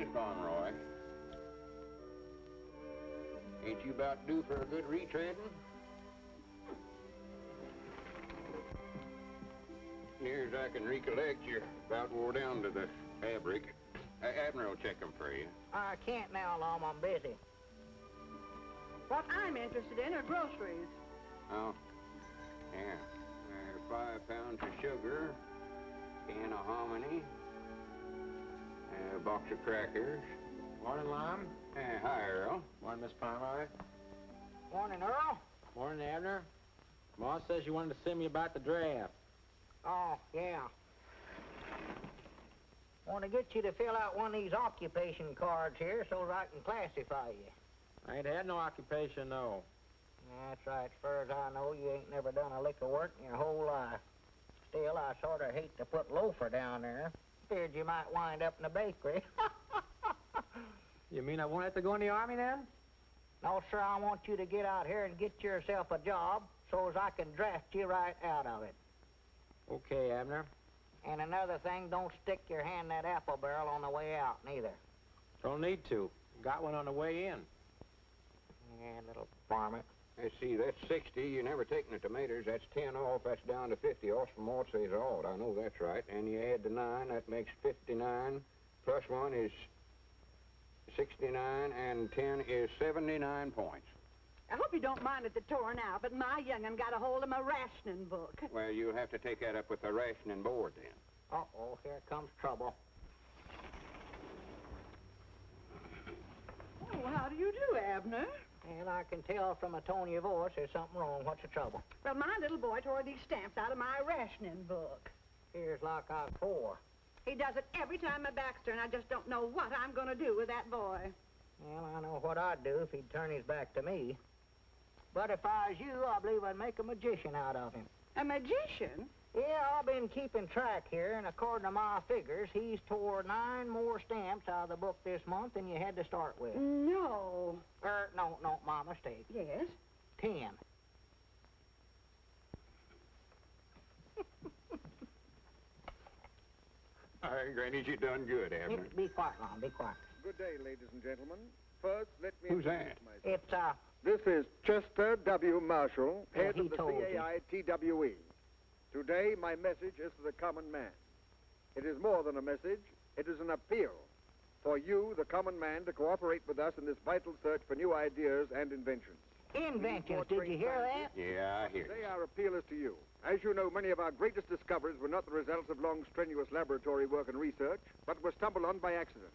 Get going, Roy. Ain't you about due for a good retreading? Near as I can recollect, you're about wore down to the fabric. Abner will check them for you. I can't now, Lum. I'm busy. What I'm interested in are groceries. Oh, yeah. 5 pounds of sugar, can of hominy, a box of crackers. Morning, Lum. Hi, Earl. Morning, Miss Pomeroy. Morning, Earl. Morning, Abner. Ma says you wanted to see me about the draft. Oh, yeah. Want to get you to fill out one of these occupation cards here so that I can classify you. I ain't had no occupation, no. That's right. As far as I know, you ain't never done a lick of work in your whole life. Still, I sort of hate to put loafer down there. Feared you might wind up in the bakery. You mean I won't have to go in the Army then? No, sir, I want you to get out here and get yourself a job so as I can draft you right out of it. Okay, Abner. And another thing, don't stick your hand in that apple barrel on the way out, neither. Don't need to. Got one on the way in. Yeah, little varmint. Let's see, that's 60. You never taken the tomatoes. That's 10 off. That's down to 50 off from what says odd. I know that's right. And you add the 9, that makes 59. Plus 1 is 69, and 10 is 79 points. I hope you don't mind it the torn out, but my young'un got a hold of my rationing book. Well, you'll have to take that up with the rationing board then. Uh-oh, here comes trouble. Oh, how do you do, Abner? And I can tell from the tone of your voice there's something wrong. What's the trouble? Well, my little boy tore these stamps out of my rationing book. Here's like I've 4. He does it every time my back's turned. I just don't know what I'm going to do with that boy. Well, I know what I'd do if he'd turn his back to me. But if I was you, I believe I'd make a magician out of him. A magician? Yeah, I've been keeping track here, and according to my figures, he's tore 9 more stamps out of the book this month than you had to start with. No. No, my mistake. Yes? 10. All right, Granny, you done good, Abner. Be quiet, Lon, be quiet. Good day, ladies and gentlemen. First, let me Who's introduce that? myself. It's, This is Chester W. Marshall, head he of the told you. CAI-TWE. Today, my message is to the common man. It is more than a message. It is an appeal for you, the common man, to cooperate with us in this vital search for new ideas and inventions. inventions, did you hear that? Yeah, I hear Today, you. our appeal is to you. As you know, many of our greatest discoveries were not the results of long, strenuous laboratory work and research, but were stumbled on by accident.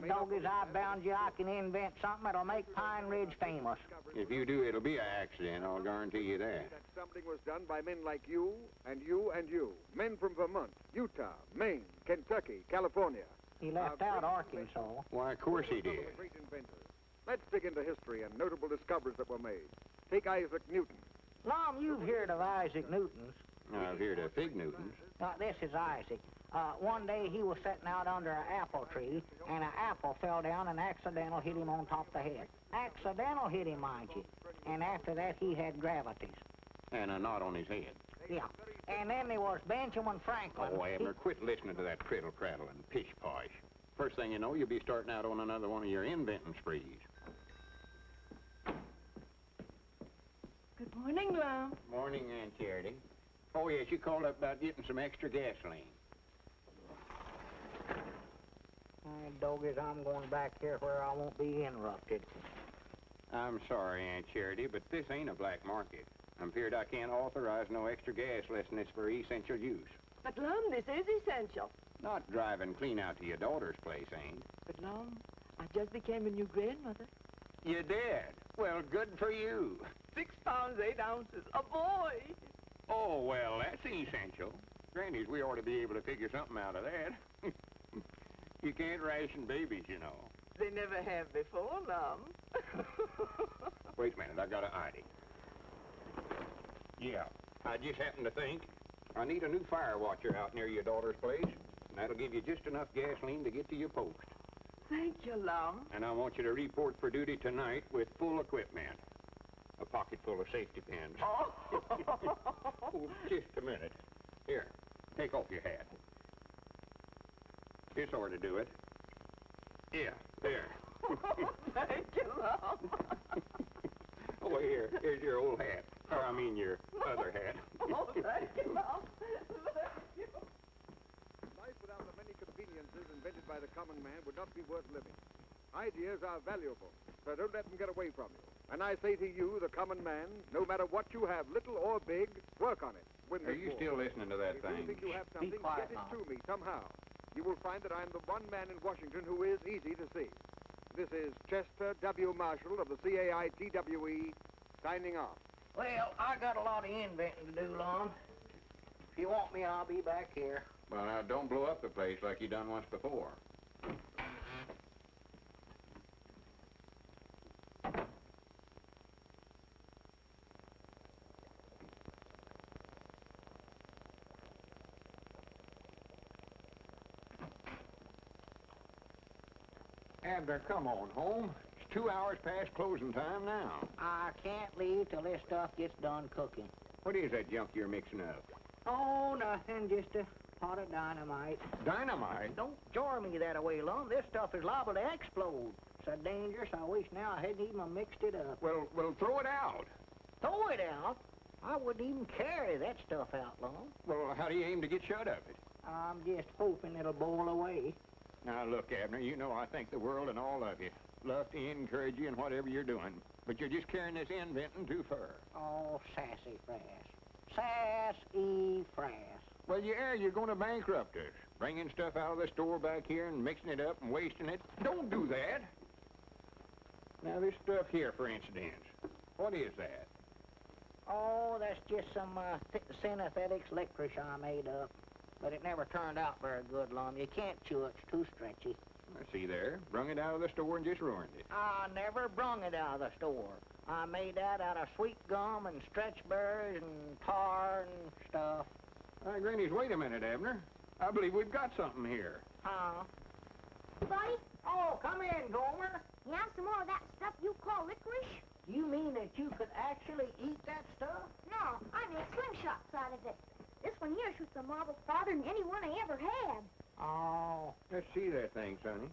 Doggies, I bound you I can invent something that'll make Pine Ridge famous. If you do, it'll be an accident, I'll guarantee you that. That stumbling was done by men like you, and you, and you. Men from Vermont, Utah, Maine, Kentucky, California. He left out Arkansas. Why, of course he Some of the did. great inventors. Let's dig into history and notable discoveries that were made. Take Isaac Newton. Lom, you've heard of Isaac Newton's. I've heard of Fig Newtons. This is Isaac. One day he was sitting out under an apple tree, and an apple fell down and accidental hit him on top of the head. Accidental hit him, mind you. And after that, he had gravities. And a knot on his head. Yeah. And then there was Benjamin Franklin. Oh, Abner, quit listening to that criddle-craddle and pish-posh. First thing you know, you'll be starting out on another one of your inventing sprees. Good morning, Lum. Morning, Aunt Charity. Oh, yes, you called up about getting some extra gasoline. Doggies, I'm going back here where I won't be interrupted. I'm sorry, Aunt Charity, but this ain't a black market. I'm feared I can't authorize no extra gas less than it's for essential use. But, Lum, this is essential. Not driving clean out to your daughter's place, ain't. But, Lum, I just became a new grandmother. You did? Well, good for you. 6 pounds, 8 ounces. A boy! Oh, well, that's essential. Grannies, we ought to be able to figure something out of that. You can't ration babies, you know. They never have before, Lum. Wait a minute, I got an idea. Yeah, I just happened to think I need a new fire watcher out near your daughter's place, and that'll give you just enough gasoline to get to your post. Thank you, Lum. And I want you to report for duty tonight with full equipment. A pocket full of safety pins. Oh. Oh, just a minute. Here, take off your hat. This ought to do it. Yeah, there. Thank you, Lum. Oh, here's your old hat. Or, I mean, your other hat. Oh, thank you, Lum. Thank you. Life without the many conveniences invented by the common man would not be worth living. Ideas are valuable, so don't let them get away from you. And I say to you, the common man, no matter what you have, little or big, work on it. Win Are this you war. still listening to that If you thing? think you have Be something, quiet get it now. to me somehow. You will find that I'm the one man in Washington who is easy to see. This is Chester W. Marshall of the CAITWE, signing off. Well, I got a lot of inventing to do, Lum. If you want me, I'll be back here. Well, now, don't blow up the place like you done once before. Abner, come on home. It's 2 hours past closing time now. I can't leave till this stuff gets done cooking. What is that junk you're mixing up? Oh, nothing, just a pot of dynamite. Dynamite? Don't jar me that away, Lum. This stuff is liable to explode. So dangerous, I wish now I hadn't even mixed it up. Well, throw it out. Throw it out? I wouldn't even carry that stuff out, Lum. Well, how do you aim to get shut of it? I'm just hoping it'll boil away. Now, look, Abner, you know I think the world and all of you love to encourage you in whatever you're doing, but you're just carrying this inventing too far. Oh, sassy frass. Sassy frass. Well, yeah, you're going to bankrupt us. Bringing stuff out of the store back here and mixing it up and wasting it. Don't do that. Now, this stuff here, for instance, what is that? Oh, that's just some synthetic licorice I made up. But it never turned out very good, Lum. You can't chew it. It's too stretchy. I see there. Brung it out of the store and just ruined it. I never brung it out of the store. I made that out of sweet gum and stretch berries and tar and stuff. Granny's, wait a minute, Abner. I believe we've got something here. Huh? Buddy, Oh, come in, Gomer. you have some more of that stuff you call licorice? You mean that you could actually eat that stuff? No, I make slingshots out of it. This one here shoots a marble farther than any one I ever had. Oh. Let's see that thing, Sonny.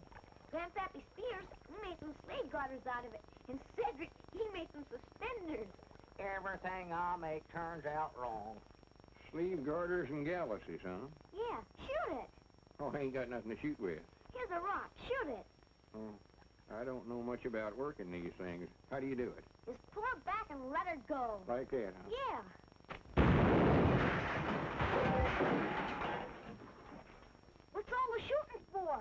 Grandpappy Spears, he made some slave garters out of it. And Cedric, he made some suspenders. Everything I make turns out wrong. Sleeve garters and galluses, huh? Yeah, shoot it. Oh, I ain't got nothing to shoot with. Here's a rock, shoot it. Oh, I don't know much about working these things. How do you do it? Just pull it back and let her go. Like that, huh? Yeah. What's all the shooting for?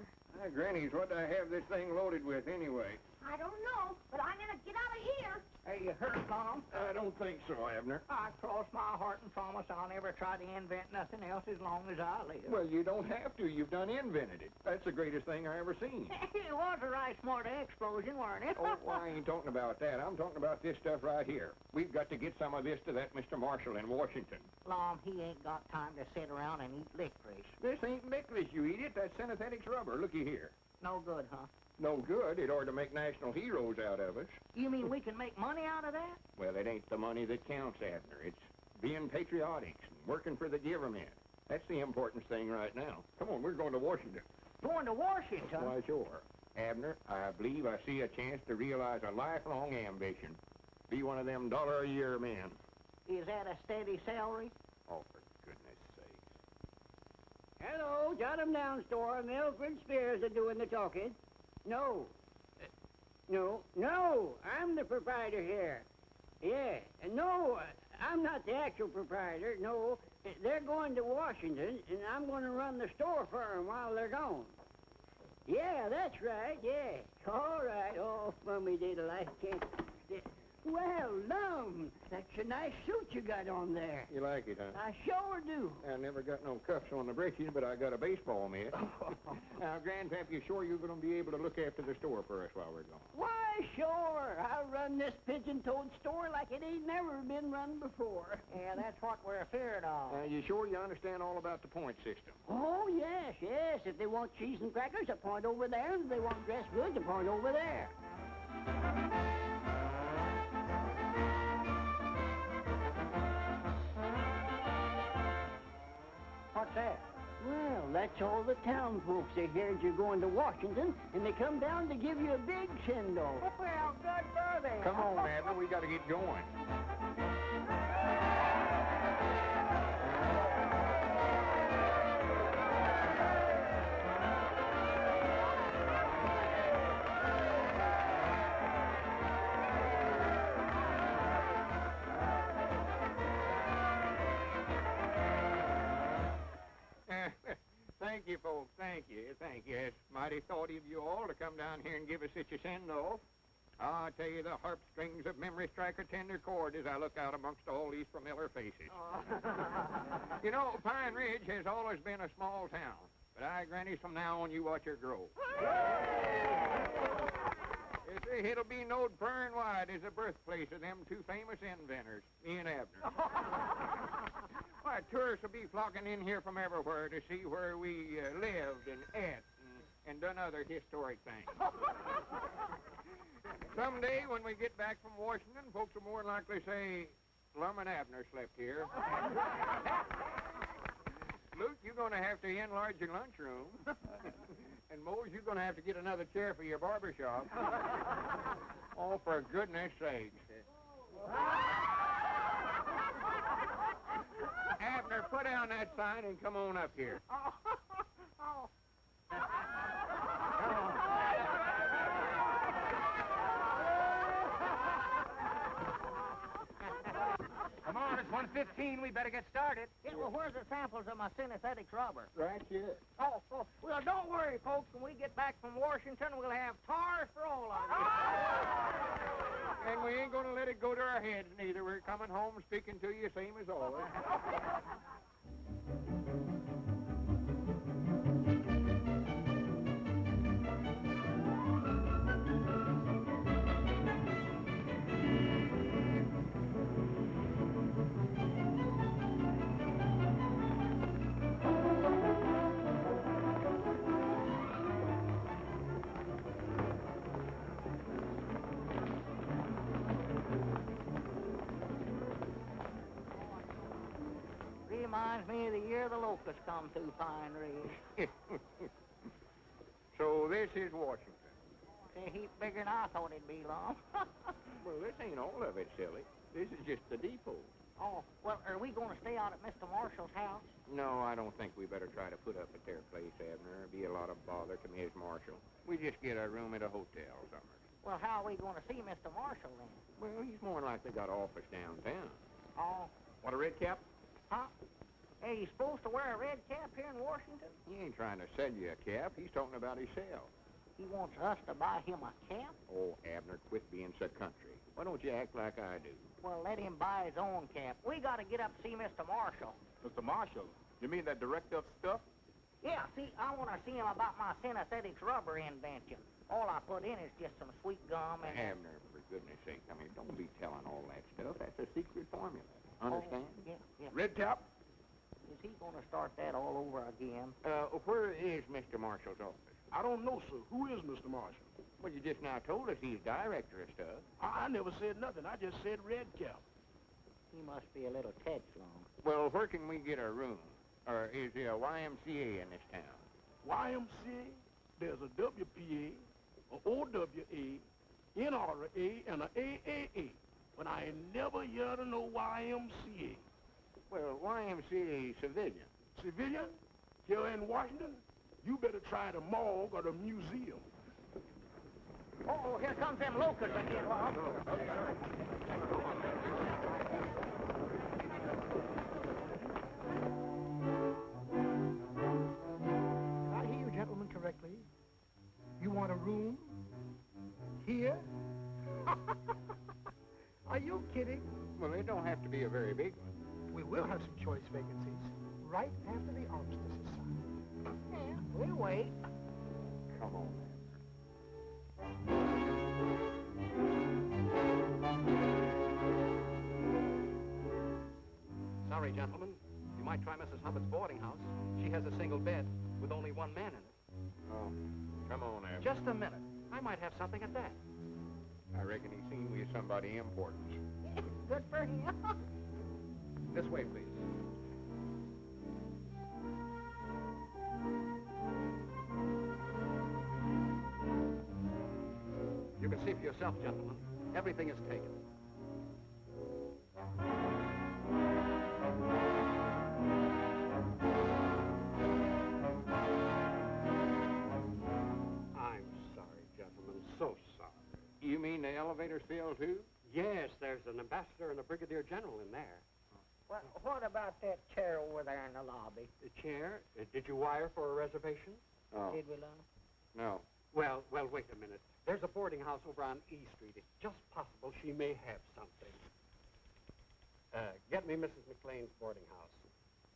Granny's, what do I have this thing loaded with anyway? I don't know, but I'm gonna get out of here. Are you hurt, Tom? I don't think so, Abner. I cross my heart and promise I'll never try to invent nothing else as long as I live. Well, you don't have to. You've done invented it. That's the greatest thing I ever seen. It was a right smart explosion, weren't it? Oh, well, I ain't talking about that. I'm talking about this stuff right here. We've got to get some of this to that Mr. Marshall in Washington. Lom, he ain't got time to sit around and eat licorice. This ain't licorice, you eat it. That's synthetic rubber. Looky here. No good, huh? No good. It ought to make national heroes out of us. You mean we can make money out of that? Well, it ain't the money that counts, Abner. It's being patriotic and working for the government. That's the important thing right now. Come on, we're going to Washington. Going to Washington? Why, sure. Abner, I believe I see a chance to realize a lifelong ambition. Be one of them dollar-a-year men. Is that a steady salary? Oh, for goodness sakes. Hello, jot 'em down, store. Milford Spears are doing the talking. No. No, I'm the proprietor here. Yeah, no, I'm not the actual proprietor. No, they're going to Washington, and I'm going to run the store for 'em while they're gone. Yeah, that's right, yeah. All right, oh, mummy diddle, I can't... Well, Lum, that's a nice suit you got on there. You like it, huh? I sure do. I never got no cuffs on the breeches, but I got a baseball mitt. Now, Grandpap, you sure you're going to be able to look after the store for us while we're gone? Why, sure. I'll run this pigeon-toed store like it ain't never been run before. Yeah, that's what we're feared of. You sure you understand all about the point system? Oh, yes. If they want cheese and crackers, a point over there. And if they want dressed goods, a point over there. What's that? Well, that's all the town folks. They heard you're going to Washington, and they come down to give you a big send-off. Well, good for them. Come on, Abner, we got to get going. Thank you, folks. Thank you. Thank you. It's mighty thoughtful of you all to come down here and give us such a send-off. I tell you, the harp strings of memory strike a tender chord as I look out amongst all these familiar faces. You know, Pine Ridge has always been a small town, but I grant you from now on you watch her grow. You see, it'll be knowed far and wide as the birthplace of them two famous inventors, me and Abner. Why, tourists will be flocking in here from everywhere to see where we lived and ate and done other historic things. Someday, when we get back from Washington, folks will more than likely say, Lum and Abner slept here. Luke, you're going to have to enlarge your lunchroom. And Mose, you're going to have to get another chair for your barber shop. Oh, for goodness sake. Abner, put down that sign and come on up here. Come on, it's 1:15. We better get started. Yeah, well, where's the samples of my synthetic rubber? Right here. Oh, well, don't worry, folks. When we get back from Washington, we'll have tars for all of you. And we ain't going to let it go to our heads, neither. We're coming home speaking to you same as always. Reminds me of the year the locusts come through Pine Ridge. So this is Washington. It's a heap bigger than I thought it'd be, Lum. Well, this ain't all of it, silly. This is just the depot. Oh, well, are we going to stay out at Mr. Marshall's house? No, I don't think we better try to put up at their place, Abner. It'd be a lot of bother to Miss Marshall. We just get a room at a hotel somewhere. Well, how are we going to see Mr. Marshall then? Well, he's more than likely got an office downtown. Oh, Want a red cap? huh? Hey, you supposed to wear a red cap here in Washington? He ain't trying to sell you a cap. He's talking about himself. He wants us to buy him a cap? Oh, Abner, quit being so country. Why don't you act like I do? Well, let him buy his own cap. We got to get up to see Mr. Marshall. Mr. Marshall? You mean that director of stuff? Yeah, see, I want to see him about my synthetics rubber invention. All I put in is just some sweet gum and... Abner, for goodness sake, I mean, don't be telling all that stuff. That's a secret formula. Understand? Oh, yeah. Red cap? Is he going to start that all over again? Where is Mr. Marshall's office? I don't know, sir. Who is Mr. Marshall? Well, you just now told us he's director of stuff. I never said nothing. I just said red cap. He must be a little touch-long. Well, where can we get a room? Or is there a YMCA in this town? YMCA? There's a WPA, a OWA, NRA, and a AAA. But I ain't never heard of no YMCA. Well, YMCA civilian. Civilian? Here in Washington? You better try the morgue or the museum. Oh, here comes them locusts again, Lum. Did I hear you gentlemen correctly? You want a room? Here? Are you kidding? Well, it don't have to be a very big one. We will have some choice vacancies right after the armistice is signed. Yeah, we'll wait. Come on, Sorry, gentlemen. You might try Mrs. Hubbard's boarding house. She has a single bed with only one man in it. Oh, come on, Abner. Just a minute. I might have something at that. I reckon he's seen we somebody important. Good for him. This way, please. see for yourself, gentlemen. Everything is taken. I'm sorry, gentlemen, so sorry. You mean the elevator's filled, too? Yes, there's an ambassador and a brigadier general in there. Well, what about that chair over there in the lobby? The chair? Did you wire for a reservation? Oh. Did we, Lon? No. Well, wait a minute. There's a boarding house over on E Street. It's just possible she may have something. Get me Mrs. McLean's boarding house.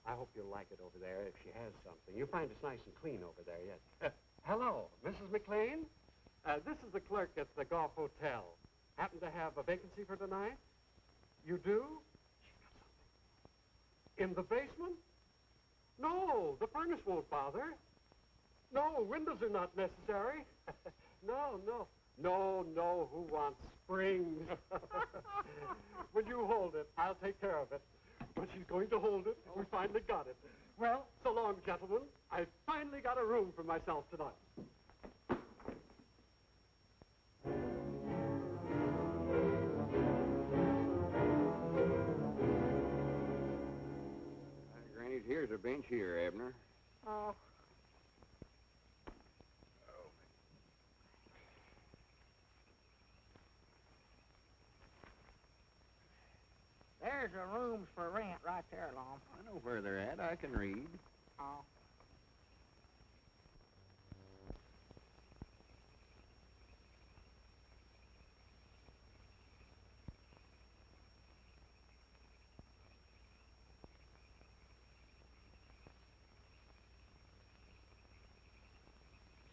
I hope you'll like it over there if she has something. You'll find it's nice and clean over there, yes. Hello, Mrs. McLean? This is the clerk at the Goff Hotel. Happen to have a vacancy for tonight? You do? In the basement? No, the furnace won't bother. No, windows are not necessary. No, who wants springs? Will you hold it? I'll take care of it. But she's going to hold it. We finally got it. Well, so long, gentlemen. I finally got a room for myself tonight. Granny, here's a bench here, Abner. Oh. There's the rooms for rent right there, Lon. I know where they're at. I can read. Oh.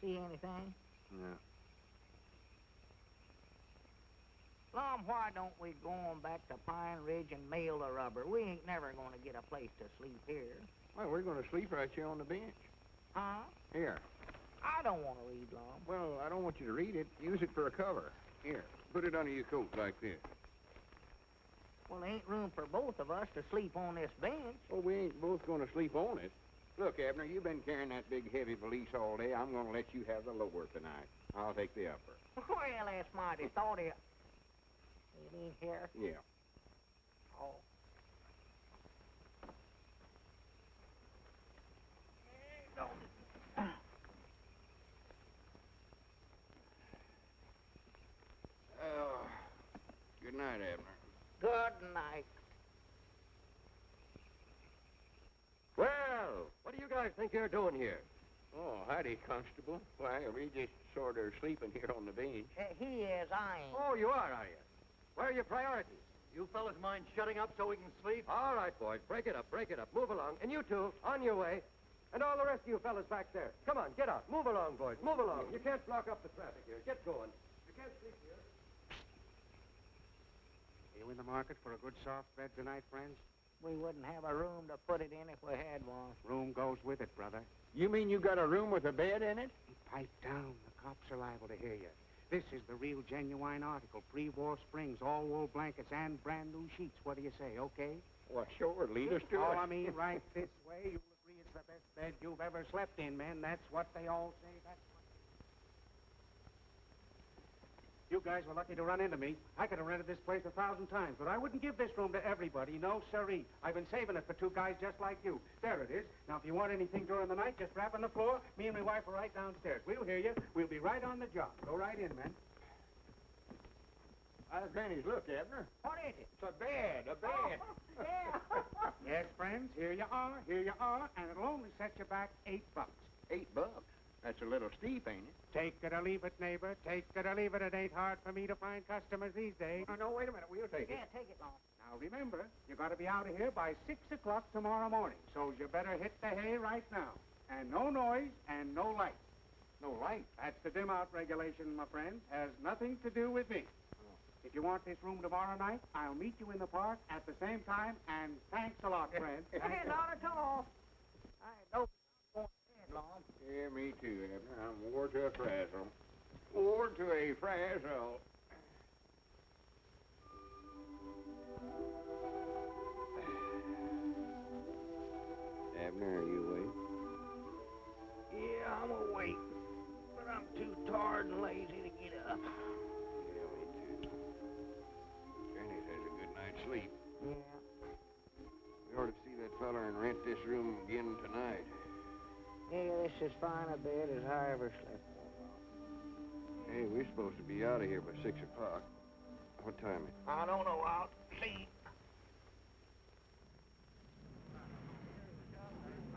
See anything? No. Lon, why don't we go on back to Pine Ridge and mail the rubber? We ain't never going to get a place to sleep here. Well, we're going to sleep right here on the bench. Huh? Here. I don't want to read, Lon. Well, I don't want you to read it. Use it for a cover. Here, put it under your coat like this. Well, there ain't room for both of us to sleep on this bench. Well, we ain't both going to sleep on it. Look, Abner, you've been carrying that big, heavy valise all day. I'm going to let you have the lower tonight. I'll take the upper. Well, that's mighty thoughty. You mean here? Yeah. Oh. Good night, Abner. Good night. Well, what do you guys think you're doing here? Oh, howdy, Constable. Why, we just sort of sleeping here on the bench. He is, I ain't. Oh, you are you? Where are your priorities? You fellas mind shutting up so we can sleep? All right, boys, break it up. Move along. And you two, on your way. And all the rest of you fellas back there. Come on, get out. Move along, boys. Move along. You can't block up the traffic here. Get going. You can't sleep here. You in the market for a good soft bed tonight, friends? We wouldn't have a room to put it in if we had one. Room goes with it, brother. You mean you got a room with a bed in it? Pipe down. The cops are liable to hear you. This is the real genuine article. Pre-war springs, all wool blankets, and brand new sheets. What do you say, okay? Well, sure. Lead us to it. Oh, I mean, right this way. You'll agree it's the best bed you've ever slept in, men. That's what they all say. That's what... You guys were lucky to run into me. I could have rented this place 1,000 times, but I wouldn't give this room to everybody. No, sirree. I've been saving it for two guys just like you. There it is. Now, if you want anything during the night, just rap on the floor. Me and my wife are right downstairs. We'll hear you. We'll be right on the job. Go right in, men. Granny's, look, Abner. What is it? It's a bed. A bed. Oh, yeah. Yes, friends, here you are, and it'll only set you back $8. $8? That's a little steep, ain't it? Take it or leave it, neighbor. Take it or leave it. It ain't hard for me to find customers these days. Oh, no, wait a minute. We'll take it. Yeah, take it, Lon. Now, remember, you got to be out of here by 6 o'clock tomorrow morning, so you better hit the hay right now. And no noise and no light. No light? That's the dim-out regulation, my friend. Has nothing to do with me. If you want this room tomorrow night, I'll meet you in the park at the same time, and thanks a lot, friend. Hey, not at all. I don't want to bed, Lon. Yeah, me too, Abner. I'm wore to a frazzle. Wore to a frazzle. Abner, are you awake? Yeah, I'm awake, but I'm too tired and lazy to get up. sleep. Yeah. We ought to see that feller and rent this room again tonight. Yeah, this is fine a bed as I ever slept. Hey, we're supposed to be out of here by 6 o'clock. What time is it? I don't know. I'll see.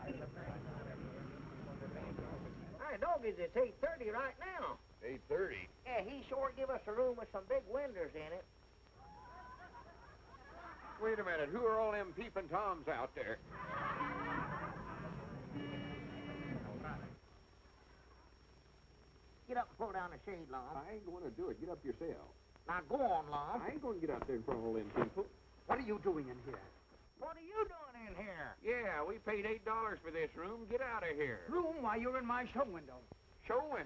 Hey, doggies, it's 8:30 right now. 8:30. Yeah, he sure give us a room with some big windows in it. Wait a minute. Who are all them peeping toms out there? Get up and pull down the shade, Lum. I ain't going to do it. Get up yourself. Now go on, Lum. I ain't going to get out there in front of all them people. What are you doing in here? What are you doing in here? Yeah, we paid $8 for this room. Get out of here. Room? Why, you're in my show window. Showing.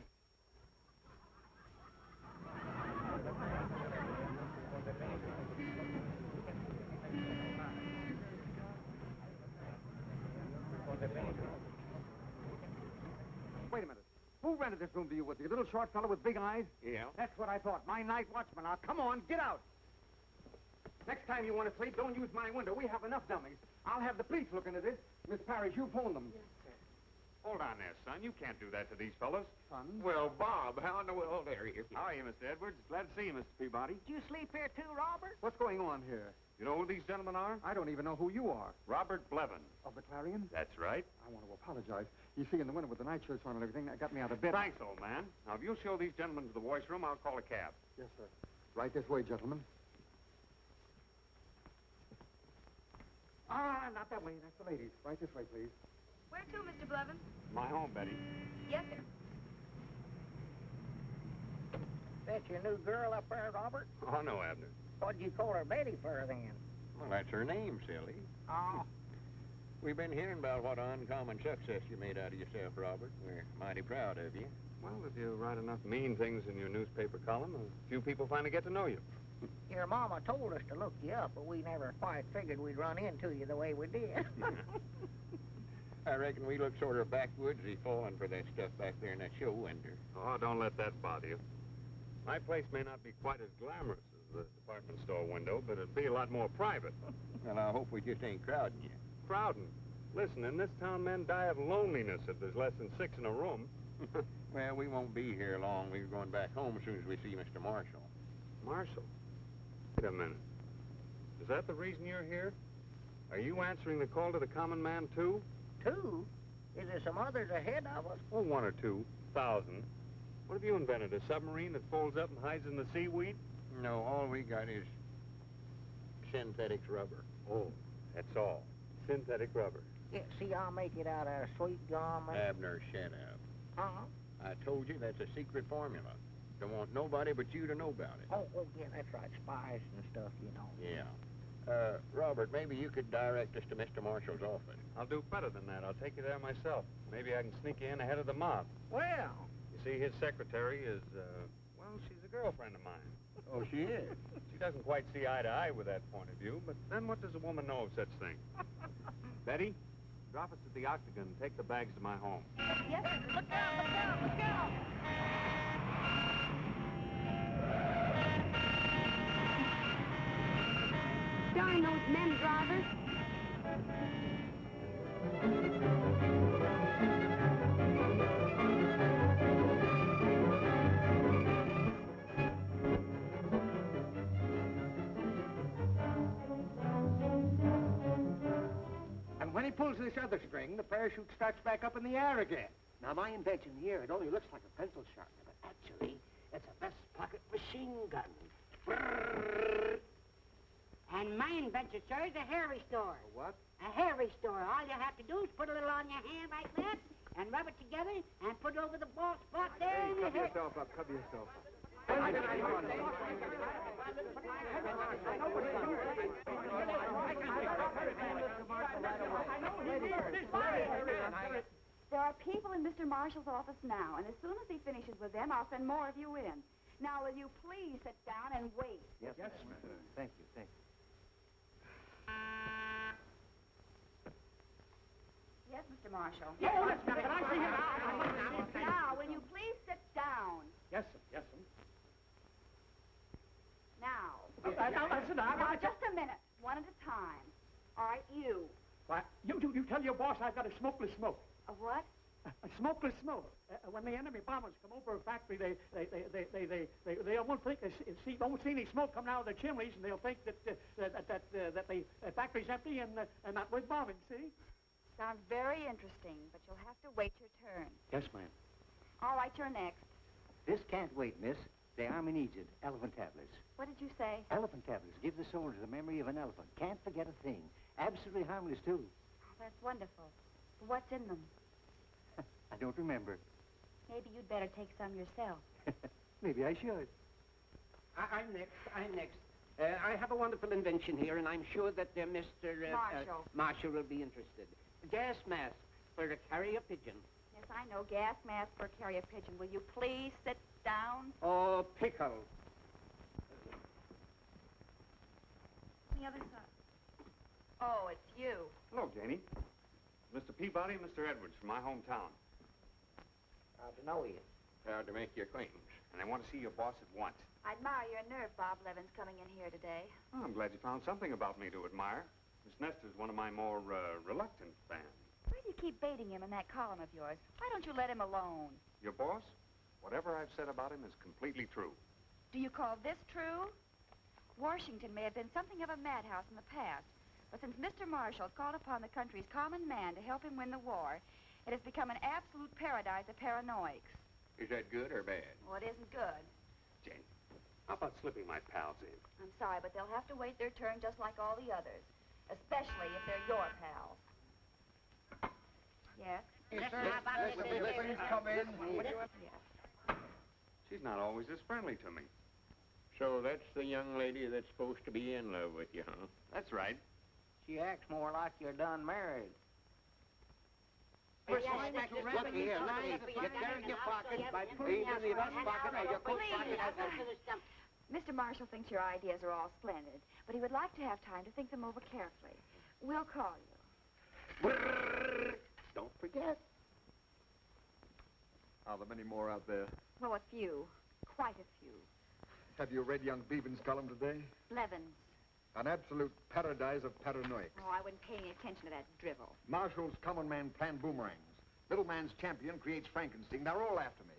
Wait a minute. Who rented this room to you with the little short fellow with big eyes? Yeah. That's what I thought. My night watchman. Now, come on, get out. Next time you want to sleep, don't use my window. We have enough dummies. I'll have the police looking at it. Miss Parrish, you phone them. Yes, sir. Hold on there, son. You can't do that to these fellas. Son? Well, Bob, how in the world are you? How are you, Mr. Edwards? Glad to see you, Mr. Peabody. Did you sleep here too, Robert? What's going on here? You know who these gentlemen are? I don't even know who you are. Robert Blevin. Of the Clarion? That's right. I want to apologize. You see, in the winter with the nightshirts on and everything, that got me out of bed. Thanks, old man. Now, if you'll show these gentlemen to the voice room, I'll call a cab. Yes, sir. Right this way, gentlemen. Ah, not that way. That's the ladies. Right this way, please. Where to, Mr. Blevin? My home, Betty. Yes, sir. That's your new girl up there, Robert? Oh, no, Abner. What'd you call her Betty for, then? Well, that's her name, silly. Oh. We've been hearing about what uncommon success you made out of yourself, Robert. We're mighty proud of you. Well, if you write enough mean things in your newspaper column, a few people finally get to know you. Your mama told us to look you up, but we never quite figured we'd run into you the way we did. I reckon we look sort of backwoodsy falling for that stuff back there in that show window. Oh, don't let that bother you. My place may not be quite as glamorous as the department store window, but it'd be a lot more private. Well, I hope we just ain't crowding you. Crowding? Listen, in this town, men die of loneliness if there's less than 6 in a room. Well, we won't be here long. We're going back home as soon as we see Mr. Marshall. Marshall? Wait a minute. Is that the reason you're here? Are you answering the call to the common man, too? Two? Is there some others ahead of us? Oh, 1 or 2,000. What have you invented, a submarine that folds up and hides in the seaweed? No, all we got is synthetic rubber. Oh, that's all. Synthetic rubber. Yeah, see, I'll make it out of sweet gum and... Abner, shut up. Huh? I told you that's a secret formula. Don't want nobody but you to know about it. Oh, yeah, that's right. Spies and stuff, you know. Yeah. Robert, maybe you could direct us to Mr. Marshall's office. I'll do better than that. I'll take you there myself. Maybe I can sneak you in ahead of the mob. Well... You see, his secretary is, well, she's a girlfriend of mine. Oh, she is? She doesn't quite see eye to eye with that point of view, but then what does a woman know of such things? Betty, drop us at the Octagon and take the bags to my home. Yes, sir. Look out, look out, look out! Darn those men drivers. And when he pulls this other string, the parachute starts back up in the air again. Now, my invention here, it only looks like a pencil sharpener, but actually, it's a vest pocket machine gun. Brrr. And my invention, sir, is a hair restore. A what? A hair restore. All you have to do is put a little on your hand like that, and rub it together, and put it over the bald spot there. Hey, and cover your hair... yourself up, cover yourself up. There are people in Mr. Marshall's office now, and as soon as he finishes with them, I'll send more of you in. Now, will you please sit down and wait? Yes, ma'am. Thank you, thank you. Yes, Mr. Marshall. Yes, can I see him? Now, will you please sit down? Yes, sir, yes, sir. Now. Now, listen, Now, just a minute. one at a time. All right, you. Why, you tell your boss I've got a smokeless smoke. A what? A smokeless smoke. When the enemy bombers come over a factory, they won't think won't see any smoke coming out of the chimneys, and they'll think that the factory's empty and not worth bombing. See? Sounds very interesting, but you'll have to wait your turn. Yes, ma'am. All right, you're next. This can't wait, miss. The army needs it. Elephant tablets. What did you say? Elephant tablets. Give the soldier the memory of an elephant. Can't forget a thing. Absolutely harmless, too. Oh, that's wonderful. What's in them? I don't remember. Maybe you'd better take some yourself. Maybe I should. I'm next. I have a wonderful invention here, and I'm sure that Mr. Marshall will be interested. Gas mask for a carrier pigeon. Yes, I know. Gas mask for a carrier pigeon. Will you please sit down? Oh, pickle. The other side. Oh, it's you. Hello, Janie. Mr. Peabody and Mr. Edwards from my hometown. Proud to know you. Proud to make your acquaintance. And I want to see your boss at once. I admire your nerve, Bob Levin's coming in here today. Oh, I'm glad you found something about me to admire. Miss Nestor's one of my more reluctant fans. Why do you keep baiting him in that column of yours? Why don't you let him alone? Your boss? Whatever I've said about him is completely true. Do you call this true? Washington may have been something of a madhouse in the past, but since Mr. Marshall called upon the country's common man to help him win the war, it has become an absolute paradise of paranoics. Is that good or bad? Well, it isn't good. Jane, how about slipping my pals in? I'm sorry, but they'll have to wait their turn just like all the others, especially if they're your pals. Yes? Yes, sir. Please come in. Yes. She's not always this friendly to me. So that's the young lady that's supposed to be in love with you, huh? That's right. She acts more like you're done married. Look here, now you carry your pocket by putting it in the vest pocket or your coat pocket. Mr. Marshall thinks your ideas are all splendid, but he would like to have time to think them over carefully. We'll call you. Don't forget. Are there many more out there? Well, a few. Quite a few. Have you read young Beevan's column today? Levin's. An absolute paradise of paranoics. Oh, I wouldn't pay any attention to that drivel. Marshall's common man planned boomerangs. Little man's champion creates Frankenstein. They're all after me.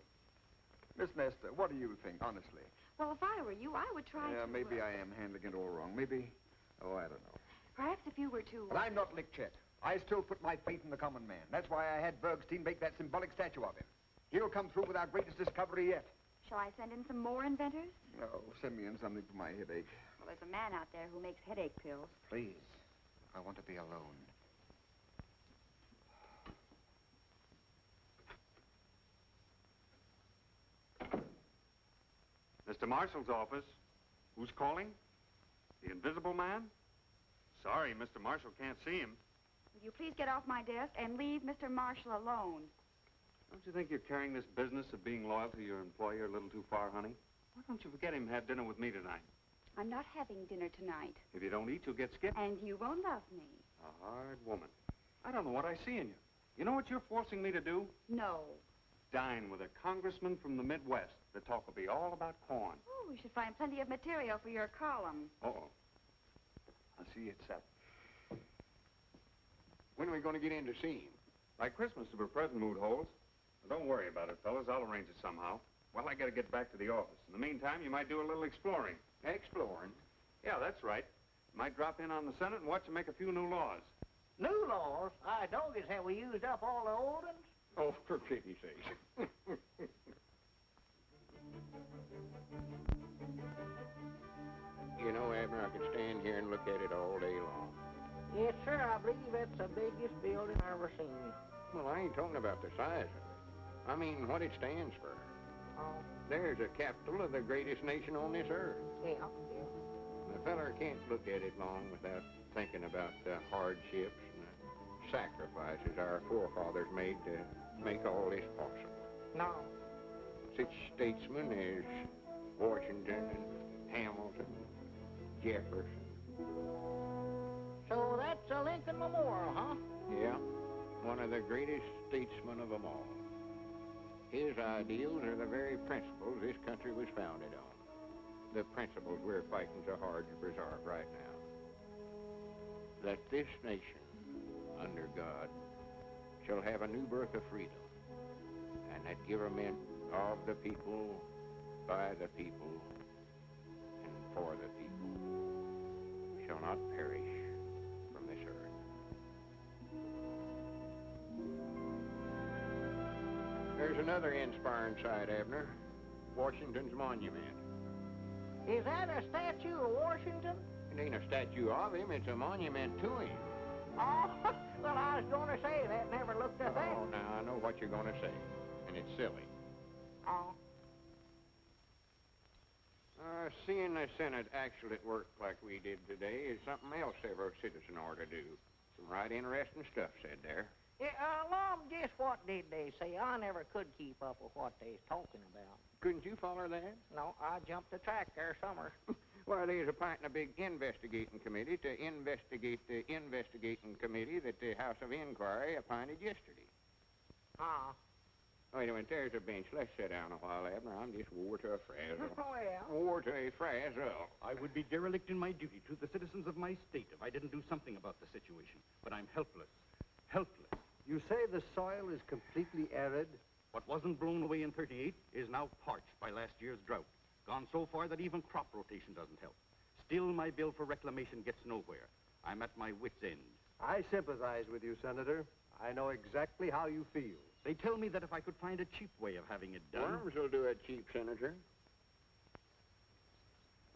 Miss Nestor, what do you think, honestly? Well, if I were you, I would try to... maybe I am handling it all wrong. Maybe... Oh, I don't know. Perhaps if you were to... But I'm not Lickchet. I still put my faith in the common man. That's why I had Bergstein make that symbolic statue of him. He'll come through with our greatest discovery yet. Shall I send in some more inventors? No, send me in something for my headache. Well, there's a man out there who makes headache pills. Please. I want to be alone. Mr. Marshall's office. Who's calling? The Invisible Man? Sorry, Mr. Marshall can't see him. Will you please get off my desk and leave Mr. Marshall alone? Don't you think you're carrying this business of being loyal to your employer a little too far, honey? Why don't you forget him and have dinner with me tonight? I'm not having dinner tonight. If you don't eat, you'll get skipped. And you won't love me. A hard woman. I don't know what I see in you. You know what you're forcing me to do? No. Dine with a congressman from the Midwest. The talk will be all about corn. Oh, we should find plenty of material for your column. Uh-oh. I'll see you at 7. When are we going to get in to see him? By Christmas, if her present mood holds. Well, don't worry about it, fellas. I'll arrange it somehow. Well, I got to get back to the office. In the meantime, you might do a little exploring. Exploring? Yeah, that's right. Might drop in on the Senate and watch them make a few new laws. New laws? I dogged, have we used up all the old ones? Oh, for pity's sake. You know, Abner, I could stand here and look at it all day long. Yes, sir, I believe that's the biggest building I've ever seen. Well, I ain't talking about the size of it. I mean what it stands for. Oh. There's a capital of the greatest nation on this earth. Yeah. The feller can't look at it long without thinking about the hardships and the sacrifices our forefathers made to make all this possible. No. Such statesmen as Washington and Hamilton, Jefferson. So that's a Lincoln Memorial, huh? Yeah, one of the greatest statesmen of them all. His ideals are the very principles this country was founded on. The principles we're fighting so hard to preserve right now. that this nation, under God, shall have a new birth of freedom, and that government of the people, by the people, and for the people, shall not perish from this earth. There's another inspiring sight, Abner. Washington's monument. Is that a statue of Washington? It ain't a statue of him, it's a monument to him. Oh, well, I was going to say that. Never looked at that. Oh, now I know what you're going to say, and it's silly. Oh. Seeing the Senate actually at work like we did today is something else every citizen ought to do. Some right interesting stuff said there. Yeah, Mom, just what did they say? I never could keep up with what they was talking about. Couldn't you follow that? No, I jumped the track there somewhere. Well, there's appointing a big investigating committee to investigate the investigating committee that the House of Inquiry appointed yesterday. Ah. Wait a minute, there's a bench. Let's sit down a while, Abner. I'm just wore to a frazzle. Well. Wore to a frazzle. I would be derelict in my duty to the citizens of my state if I didn't do something about the situation. But I'm helpless. Helpless. You say the soil is completely arid? What wasn't blown away in 38 is now parched by last year's drought. Gone so far that even crop rotation doesn't help. Still, my bill for reclamation gets nowhere. I'm at my wit's end. I sympathize with you, Senator. I know exactly how you feel. They tell me that if I could find a cheap way of having it done... Worms will do it cheap, Senator.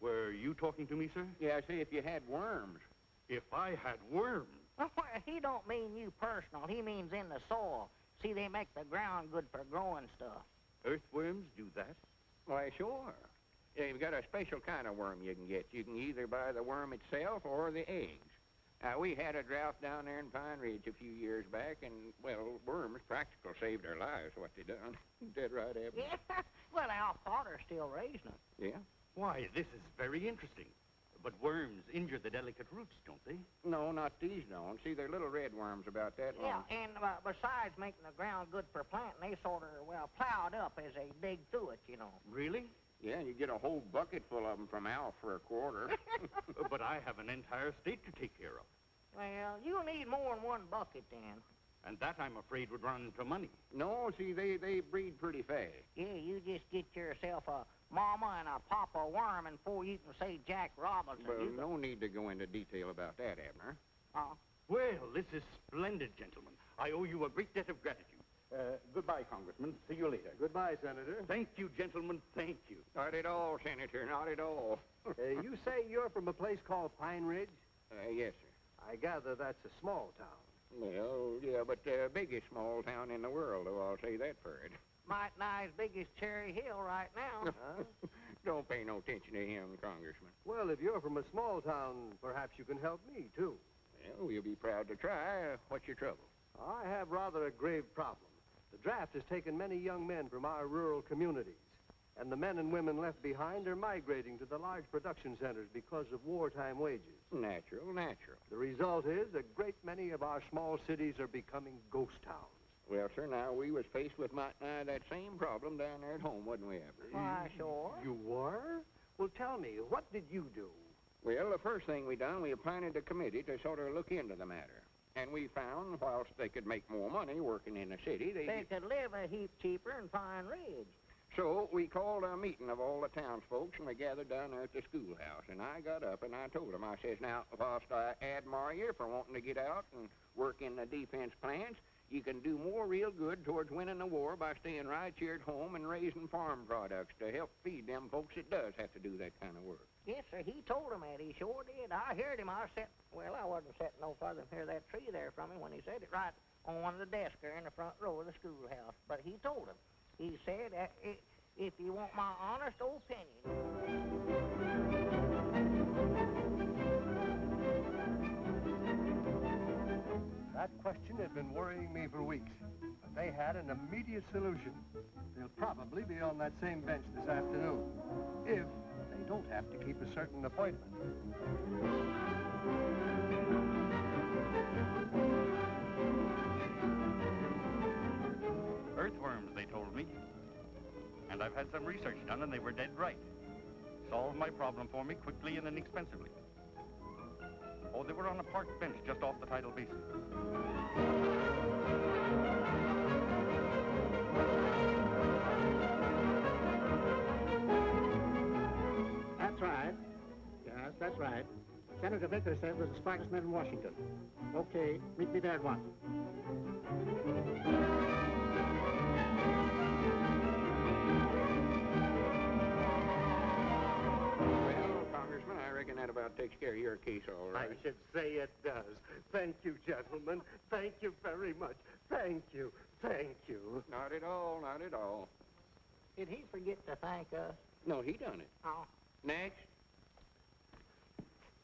Were you talking to me, sir? Yeah, see, if you had worms. If I had worms? Well, he don't mean you personal. He means in the soil. See, they make the ground good for growing stuff. Earthworms do that? Why, sure. Yeah, you've got a special kind of worm you can get. You can either buy the worm itself or the eggs. We had a drought down there in Pine Ridge a few years back, and, well, worms practical saved their lives, what they done. Dead right, Abner. Yeah, well, Al Potter's still raising them. Yeah? Why, this is very interesting. But worms injure the delicate roots, don't they? No, not these don't. See, they're little red worms about that long. Yeah, and besides making the ground good for planting, they sort of, well, plowed up as they dig through it, you know. Really? Yeah, you get a whole bucket full of them from Al for a quarter. But I have an entire state to take care of. Well, you'll need more than one bucket, then. And that, I'm afraid, would run into money. No, see, they breed pretty fast. Yeah, you just get yourself a mama and a papa worm, and before you can say Jack Robinson... Well, no need to go into detail about that, Abner. Well, this is splendid, gentlemen. I owe you a great debt of gratitude. Goodbye, Congressman. See you later. Goodbye, Senator. Thank you, gentlemen. Thank you. Not at all, Senator. Not at all. You say you're from a place called Pine Ridge? Yes, sir. I gather that's a small town. Well, yeah, but the biggest small town in the world, though, I'll say that for it. Might nigh as big as Cherry Hill right now. Don't pay no attention to him, Congressman. Well, if you're from a small town, perhaps you can help me, too. Well, we'll be proud to try. What's your trouble? I have rather a grave problem. The draft has taken many young men from our rural communities, and the men and women left behind are migrating to the large production centers because of wartime wages. Natural. The result is a great many of our small cities are becoming ghost towns. Well, sir, now, we was faced with that same problem down there at home, wasn't we, Abner? Why, sure. You were? Well, tell me, what did you do? Well, the first thing we done, we appointed a committee to sort of look into the matter. And we found, whilst they could make more money working in the city, they could live a heap cheaper in Pine Ridge. So we called a meeting of all the townsfolk, and we gathered down there at the schoolhouse. And I got up and I told them, I says, now, whilst I admire you for wanting to get out and work in the defense plants, you can do more real good towards winning the war by staying right here at home and raising farm products to help feed them folks that does have to do that kind of work. Yes, sir, he told him that. He sure did. I heard him. I wasn't sitting no farther than here that tree there from him when he said it right on one of the desks there in the front row of the schoolhouse. But he told him. He said, if you want my honest opinion... That question had been worrying me for weeks, but they had an immediate solution. They'll probably be on that same bench this afternoon, if they don't have to keep a certain appointment. Earthworms, they told me. And I've had some research done, and they were dead right. Solved my problem for me quickly and inexpensively. Oh, they were on a park bench just off the tidal basin. That's right. Yes, that's right. Senator Vickers said there's the smartest man in Washington. Okay, meet me there at once. Well, Congressman, I reckon that about takes care of your case all right. I should say it does. Thank you, gentlemen. Thank you very much. Thank you. Thank you. Not at all, not at all. Did he forget to thank us? No, he done it. Oh. Next.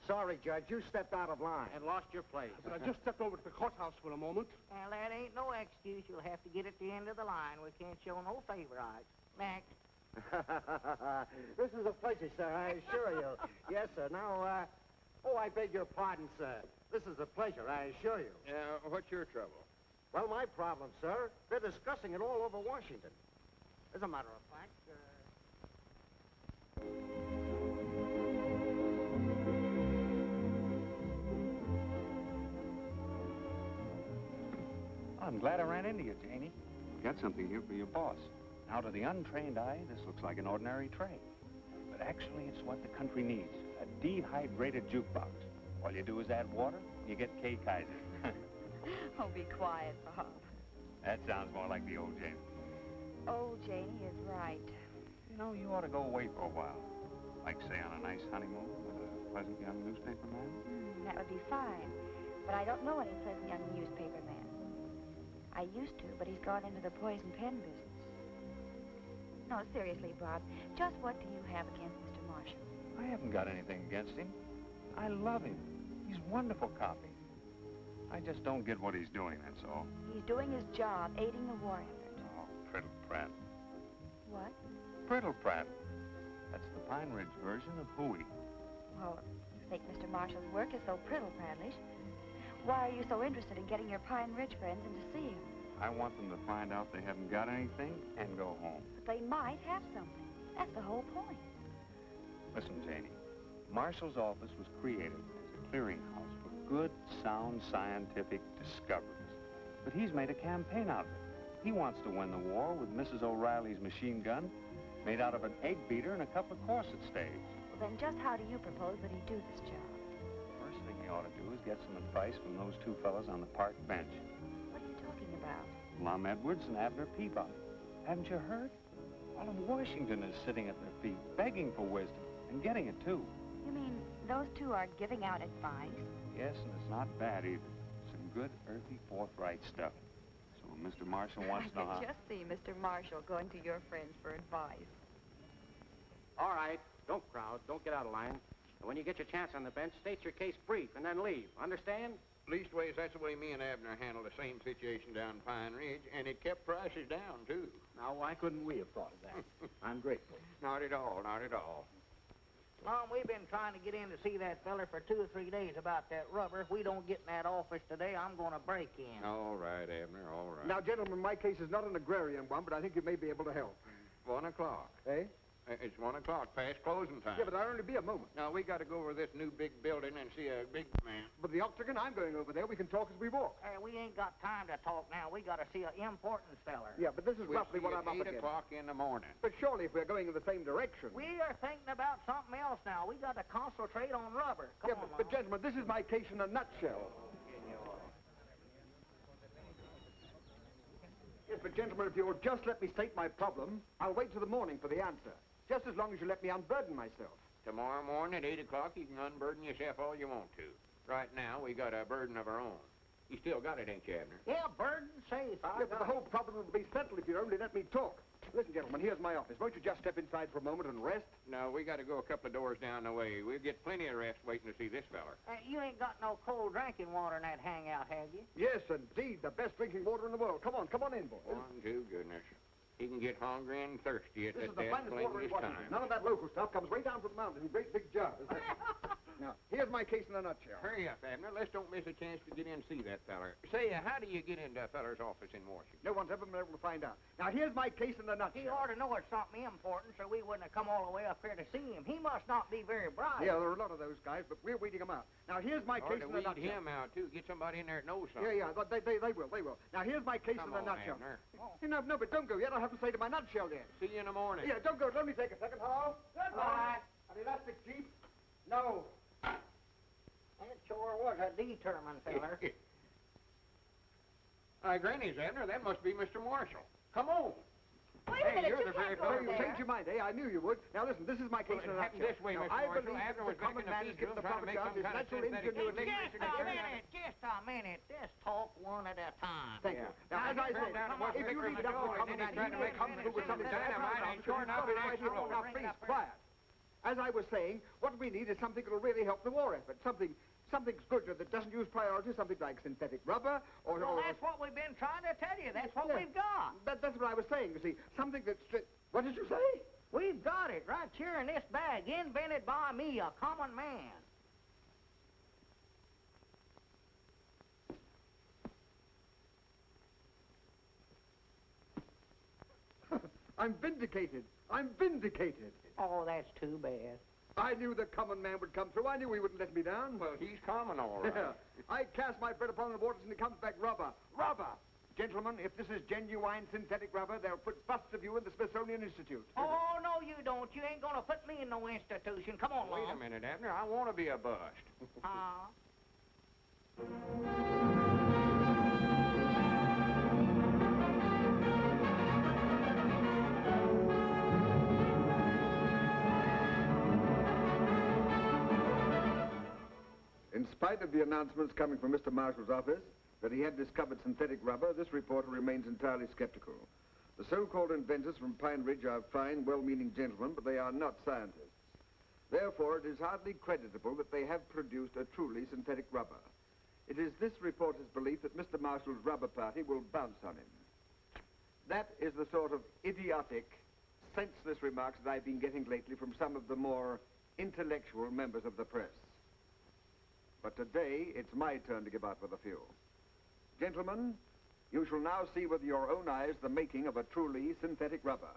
Sorry, Judge, you stepped out of line. And lost your place. But I just stepped over to the courthouse for a moment. Well, that ain't no excuse. You'll have to get at the end of the line. We can't show no favorites. Next. This is a pleasure, sir, I assure you. Yes, sir. Now, I beg your pardon, sir. This is a pleasure, I assure you. What's your trouble? Well, my problem, sir, they're discussing it all over Washington. As a matter of fact, I'm glad I ran into you, Janie. Got something here for your boss. Now, to the untrained eye, this looks like an ordinary tray. But actually, it's what the country needs, a dehydrated jukebox. All you do is add water, you get K. Kaiser. Oh, be quiet, Bob. That sounds more like the old Janie. Oh, Janie is right. You know, you ought to go away for a while. Like, say, on a nice honeymoon with a pleasant young newspaper man. That would be fine. But I don't know any pleasant young newspaper man. I used to, but he's gone into the poison pen business. No, seriously, Bob, just what do you have against Mr. Marshall? I haven't got anything against him. I love him. He's wonderful copy. I just don't get what he's doing, that's all. He's doing his job, aiding the war effort. Oh, Priddle Pratt. What? Priddle Pratt. That's the Pine Ridge version of hooey. Well, you think Mr. Marshall's work is so priddle-prattish. Why are you so interested in getting your Pine Ridge friends in to see him? I want them to find out they haven't got anything and go home. But they might have something. That's the whole point. Listen, Janie, Marshall's office was created as a clearinghouse for good, sound scientific discoveries. But he's made a campaign out of it. He wants to win the war with Mrs. O'Reilly's machine gun made out of an egg beater and a couple of corset staves. Well, then just how do you propose that he do this job? First thing he ought to do is get some advice from those two fellas on the park bench. What are you talking about? Lum Edwards and Abner Peabody. Haven't you heard? All of Washington is sitting at their feet, begging for wisdom, and getting it, too. You mean those two are giving out advice? Yes, and it's not bad, either. Some good, earthy, forthright stuff. So Mr. Marshall wants to know how... I can just see Mr. Marshall going to your friends for advice. All right, don't crowd. Don't get out of line. And when you get your chance on the bench, state your case brief and then leave. Understand? Leastways, that's the way me and Abner handled the same situation down Pine Ridge, and it kept prices down, too. now why couldn't we have thought of that? I'm grateful. Not at all, not at all. Lon, we've been trying to get in to see that feller for 2 or 3 days about that rubber. If we don't get in that office today, I'm going to break in. All right, Abner, all right. Now, gentlemen, my case is not an agrarian one, but I think you may be able to help. 1 o'clock. Eh? It's 1 o'clock, past closing time. Yeah, but I'll only be a moment. Now, we got to go over this new big building and see a big man. But the Octagon, I'm going over there. We can talk as we walk. We ain't got time to talk now. We got to see an important feller. Yeah, but this is We'll roughly see what at I'm up 8 against. o'clock in the morning. But surely if we're going in the same direction. We are thinking about something else now. We got to concentrate on rubber. Come on, but gentlemen, this is my case in a nutshell. Yes, but gentlemen, if you'll just let me state my problem, I'll wait till the morning for the answer. Just as long as you let me unburden myself. Tomorrow morning at 8 o'clock, you can unburden yourself all you want to. Right now, we got a burden of our own. You still got it, ain't you, Abner? Yeah, burden safe. Yeah, but the whole problem will be settled if you only let me talk. Listen, gentlemen, here's my office. Won't you just step inside for a moment and rest? No, we got to go a couple of doors down the way. We'll get plenty of rest waiting to see this feller. You ain't got no cold drinking water in that hangout, have you? Yes, indeed. The best drinking water in the world. Come on in, boys. One, two, goodness. He can get hungry and thirsty at This is that the finest water in Washington Washington. None of that local stuff comes way down from the mountain in great big jars. Now, here's my case in a nutshell. Hurry up, Abner. Let's don't miss a chance to get in and see that feller. Say, how do you get into a feller's office in Washington? No one's ever been able to find out. Now, here's my case in a nutshell. He ought to know it's something important, so we wouldn't have come all the way up here to see him. He must not be very bright. Yeah, there are a lot of those guys, but we're weeding them out. Now, here's my case in a nutshell. Weed him out, too. Get somebody in there that knows something. Yeah, but they will. Now, here's my case in a nutshell. No, but don't go yet. I haven't said to my nutshell yet. See you in the morning. Yeah, don't go. Let me take a second. Hello? Goodbye. An elastic Jeep? No. That sure was a determined feller. Granny's, Abner. That must be Mr. Marshall. Come on. Wait a minute, you're you the very can't go fellow. You changed your mind, eh? I knew you would. Now, listen, this is my case in a nutshell. This way, now, Mr. I Marshall. believe Abner the was common man is getting the profit out of his natural ingenuity. Just a minute. Just talk one at a time. Thank you. Now, as I say, if you leave it up to the common man, he may come through with something dynamite and sure enough, it might be all. Now, please, quiet. As I was saying, what we need is something that will really help the war effort. Something's good that doesn't use priority, something like synthetic rubber or... Well, that's what we've been trying to tell you. That's what we've got. That's what I was saying, you see. Something that's... What did you say? We've got it right here in this bag, invented by me, a common man. I'm vindicated. I'm vindicated. Oh, that's too bad. I knew the common man would come through. I knew he wouldn't let me down. Well, he's common, all right. Yeah. I cast my bread upon the waters and it comes back rubber. Rubber! Gentlemen, if this is genuine synthetic rubber, they'll put busts of you in the Smithsonian Institute. Oh, no, you don't. You ain't gonna put me in no institution. Come on, Wait a minute, Abner. I want to be a bust. In spite of the announcements coming from Mr. Marshall's office that he had discovered synthetic rubber, this reporter remains entirely skeptical. The so-called inventors from Pine Ridge are fine, well-meaning gentlemen, but they are not scientists. Therefore, it is hardly creditable that they have produced a truly synthetic rubber. It is this reporter's belief that Mr. Marshall's rubber party will bounce on him. That is the sort of idiotic, senseless remarks that I've been getting lately from some of the more intellectual members of the press. But today, it's my turn to give out with a few. Gentlemen, you shall now see with your own eyes the making of a truly synthetic rubber.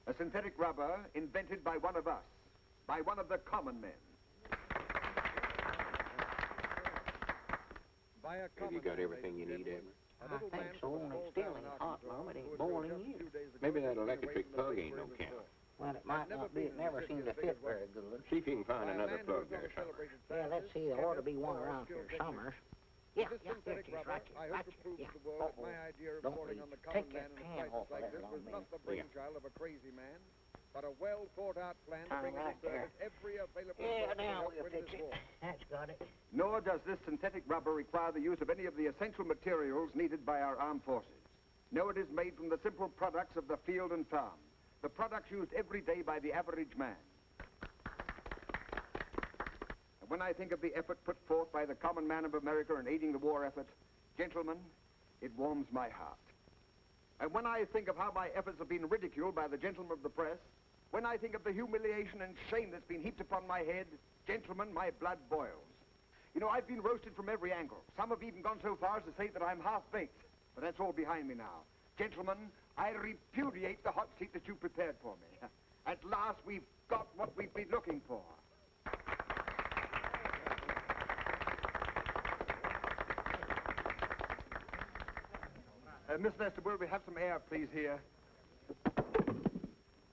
A synthetic rubber invented by one of us, by one of the common men. Have you got everything you need, Abner? I think so, and it's still ain't hot, Mom. It ain't boiling yet. Maybe that electric plug ain't no count. Well, it might not be. It never seemed to fit very good. See if you can find another plug there somewhere. Yeah, let's see. There ought to be one around here somewhere. Yeah, here it is, right here, yeah. Don't leave. Take that pan off of there long minute. The brainchild of a crazy man, but a well-thought-out plan to bring right into service every available... Yeah, now we'll fix it. That's got it. Nor does this synthetic rubber require the use of any of the essential materials needed by our armed forces. No, it is made from the simple products of the field and farm, the products used every day by the average man. And when I think of the effort put forth by the common man of America in aiding the war effort, gentlemen, it warms my heart. And when I think of how my efforts have been ridiculed by the gentlemen of the press, when I think of the humiliation and shame that's been heaped upon my head, gentlemen, my blood boils. You know, I've been roasted from every angle. Some have even gone so far as to say that I'm half-baked. But that's all behind me now. Gentlemen, I repudiate the hot seat that you prepared for me. At last, we've got what we've been looking for. Miss Lester, will we have some air, please, here?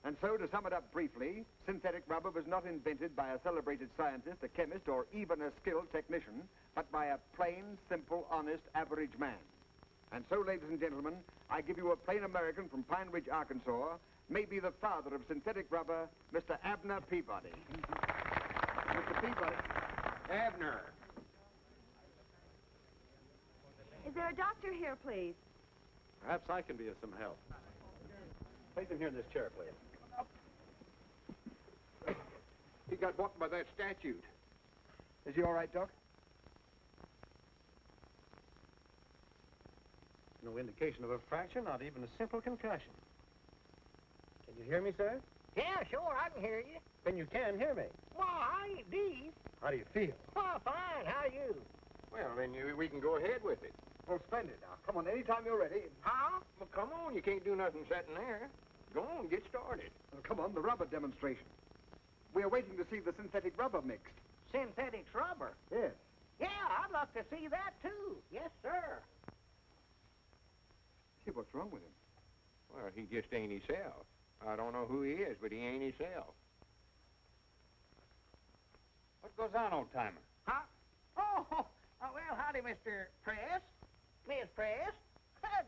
And so, to sum it up briefly, synthetic rubber was not invented by a celebrated scientist, a chemist, or even a skilled technician, but by a plain, simple, honest, average man. And so, ladies and gentlemen, I give you a plain American from Pine Ridge, Arkansas, maybe the father of synthetic rubber, Mr. Abner Peabody. Mr. Peabody. Abner. Is there a doctor here, please? Perhaps I can be of some help. Place him here in this chair, please. He got walked by that statute. Is he all right, Doc? No indication of a fracture, not even a simple concussion. Can you hear me, sir? Yeah, sure, I can hear you. Then you can hear me. Well, I ain't deaf. How do you feel? Oh, fine. How are you? Well, then we can go ahead with it. Well, splendid. Now, come on, anytime you're ready. Huh? Well, come on. You can't do nothing sitting there. Go on, get started. Well, come on, the rubber demonstration. We're waiting to see the synthetic rubber mixed. Synthetic rubber? Yes. Yeah, I'd love to see that, too. Yes, sir. See, what's wrong with him? Well, he just ain't himself. I don't know who he is, but he ain't himself. What goes on, old-timer? Huh? Oh, well, howdy, Mr. Press. Miss Press.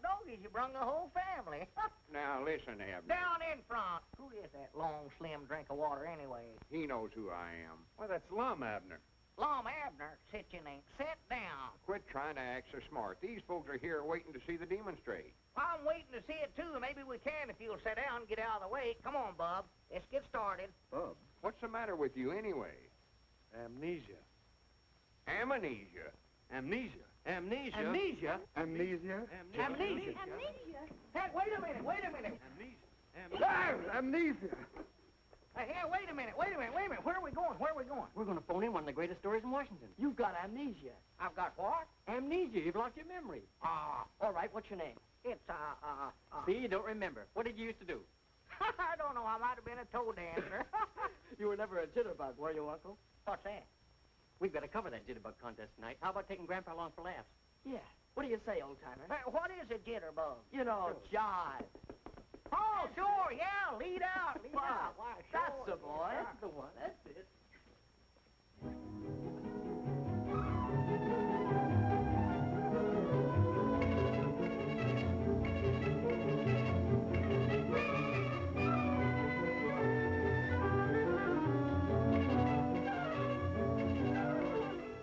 Doggies, you brung the whole family. Now, listen, Abner. Down in front. Who is that long, slim drink of water, anyway? He knows who I am. Well, that's Lum, Abner. Lum Abner, sit your name. Sit down. Quit trying to act so smart. These folks are here waiting to see the demonstrate. I'm waiting to see it, too. Maybe we can if you'll sit down and get out of the way. Come on, Bub. Let's get started. Bub? What's the matter with you, anyway? Amnesia. Amnesia. Amnesia. Amnesia. Amnesia? Amnesia? Amnesia. Hey, wait a minute. Amnesia. Hey, wait a minute. Where are we going? We're going to phone in one of the greatest stories in Washington. You've got amnesia. I've got what? Amnesia. You've lost your memory. All right, what's your name? It's, See, you don't remember. What did you used to do? I don't know. I might have been a toe dancer. You were never a jitterbug, were you, Uncle? What's that? We've got to cover that jitterbug contest tonight. How about taking Grandpa along for laughs? Yeah. What do you say, old-timer? What is a jitterbug? You know, jive. Oh, sure, yeah. Lead out. Wow. Why, That's sure. the boy. That's the one. That's it.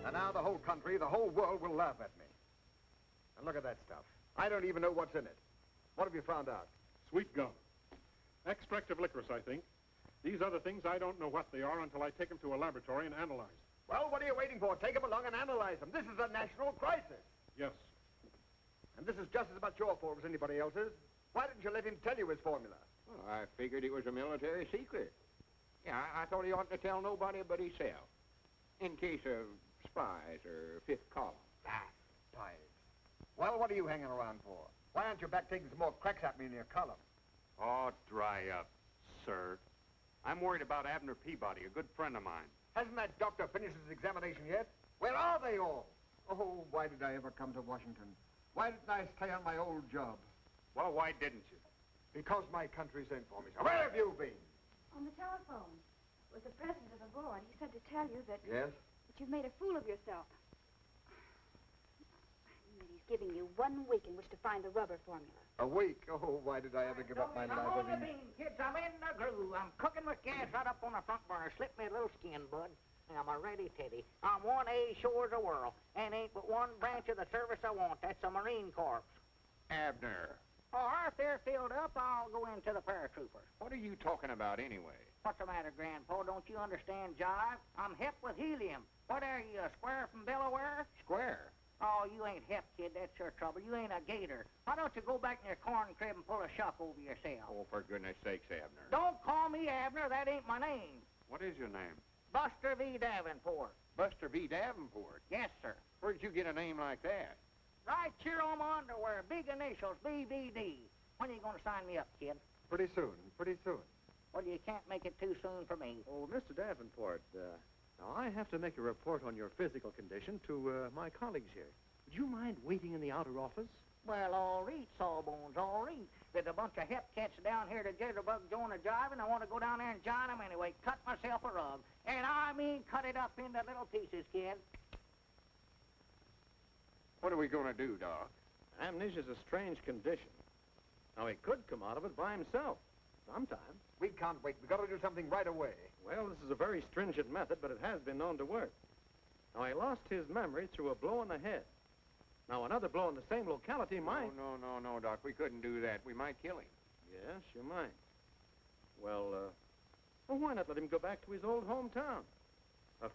And now the whole country, the whole world will laugh at me. And look at that stuff. I don't even know what's in it. What have you found out? Sweet gum. Extract of licorice, I think. These other things, I don't know what they are until I take them to a laboratory and analyze. Well, what are you waiting for? Take them along and analyze them. This is a national crisis. Yes. And this is just as much your fault as anybody else's. Why didn't you let him tell you his formula? Well, I figured it was a military secret. Yeah, I thought he oughtn't to tell nobody but himself. In case of spies or fifth column. Spies. Well, what are you hanging around for? Why aren't you back taking some more cracks at me in your column? Oh, dry up, sir. I'm worried about Abner Peabody, a good friend of mine. Hasn't that doctor finished his examination yet? Where are they all? Oh, why did I ever come to Washington? Why didn't I stay on my old job? Well, why didn't you? Because my country sent for me. So where have you been? On the telephone with the president of the board. He said to tell you that, Yes? that you've made a fool of yourself. And that he's giving you 1 week in which to find the rubber formula. A week? Oh, why did I ever give up my I'm on the life? beam, kids. I'm in the groove. I'm cooking with gas right up on the front burner. Slip me a little skin, bud. I'm a ready teddy. I'm 1A sure as the world. And ain't but one branch of the service I want. That's the Marine Corps. Abner, Oh, if they're filled up, I'll go into the paratroopers. what are you talking about anyway? What's the matter, Grandpa? Don't you understand jive? I'm hep with helium. What are you, a square from Delaware? Square. Oh, you ain't hep, kid. That's your trouble. You ain't a gator. Why don't you go back in your corn crib and pull a shuck over yourself? Oh, for goodness sakes, Abner. Don't call me Abner. That ain't my name. What is your name? Buster V. Davenport. Buster V. Davenport. Yes, sir. Where'd you get a name like that? Right here on my underwear. Big initials, BVD. When are you going to sign me up, kid? Pretty soon, pretty soon. Well, you can't make it too soon for me. Oh, Mr. Davenport, now I have to make a report on your physical condition to my colleagues here. Would you mind waiting in the outer office? Well, all right, Sawbones, all right. There's a bunch of hep cats down here to jitterbug join the jive, and I want to go down there and join them anyway. Cut myself a rug. And I mean cut it up into little pieces, kid. What are we going to do, Doc? Amnesia's a strange condition. Now, he could come out of it by himself sometime. We can't wait. We've got to do something right away. Well, this is a very stringent method, but it has been known to work. Now, he lost his memory through a blow on the head. Now, another blow in the same locality might... No, Doc. We couldn't do that. We might kill him. Yes, you might. Well, why not let him go back to his old hometown?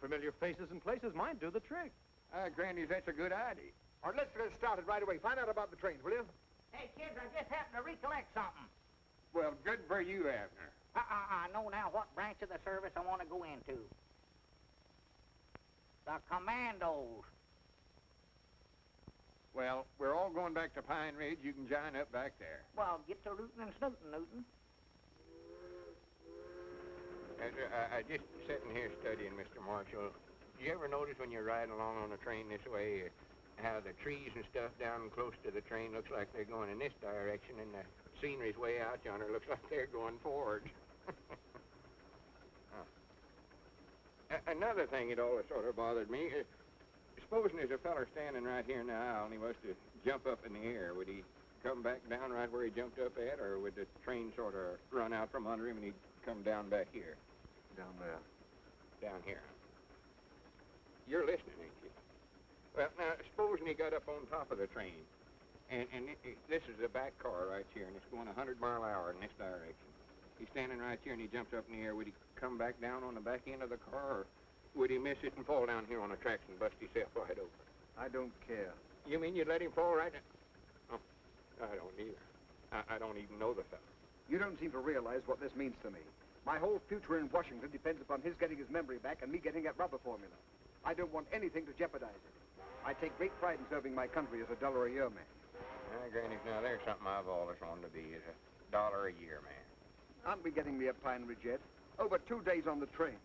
Familiar faces and places might do the trick. Grandy, that's a good idea. All right, let's get started right away. Find out about the trains, will you? Hey, kids, I just happened to recollect something. Well, good for you, Abner. I know now what branch of the service I want to go into. The commandos. Well, we're all going back to Pine Ridge. You can join up back there. Well, get to rootin' and snootin', Newton. I just sitting here studying, Mr. Marshall. You ever notice when you're riding along on a train this way, how the trees and stuff down close to the train looks like they're going in this direction, and the scenery's way out yonder looks like they're going forward. Another thing that always sort of bothered me, supposing there's a feller standing right here in the aisle and he was to jump up in the air, would he come back down right where he jumped up at, or would the train sort of run out from under him and he'd come down back here? Down there. Down here. You're listening, ain't you? Well, now, supposing he got up on top of the train, and this is the back car right here, and it's going 100 mile an hour in this direction. He's standing right here, and he jumps up in the air. Would he come back down on the back end of the car, or would he miss it and fall down here on the tracks and bust himself wide open? I don't care. You mean you'd let him fall right down? Oh, I don't either. I don't even know the fellow. You don't seem to realize what this means to me. My whole future in Washington depends upon his getting his memory back and me getting that rubber formula. I don't want anything to jeopardize it. I take great pride in serving my country as a $1-a-year man. Granny, now there's something I've always wanted to be, is a $1-a-year man. Aren't we getting near Pine Ridge yet? Over 2 days on the train.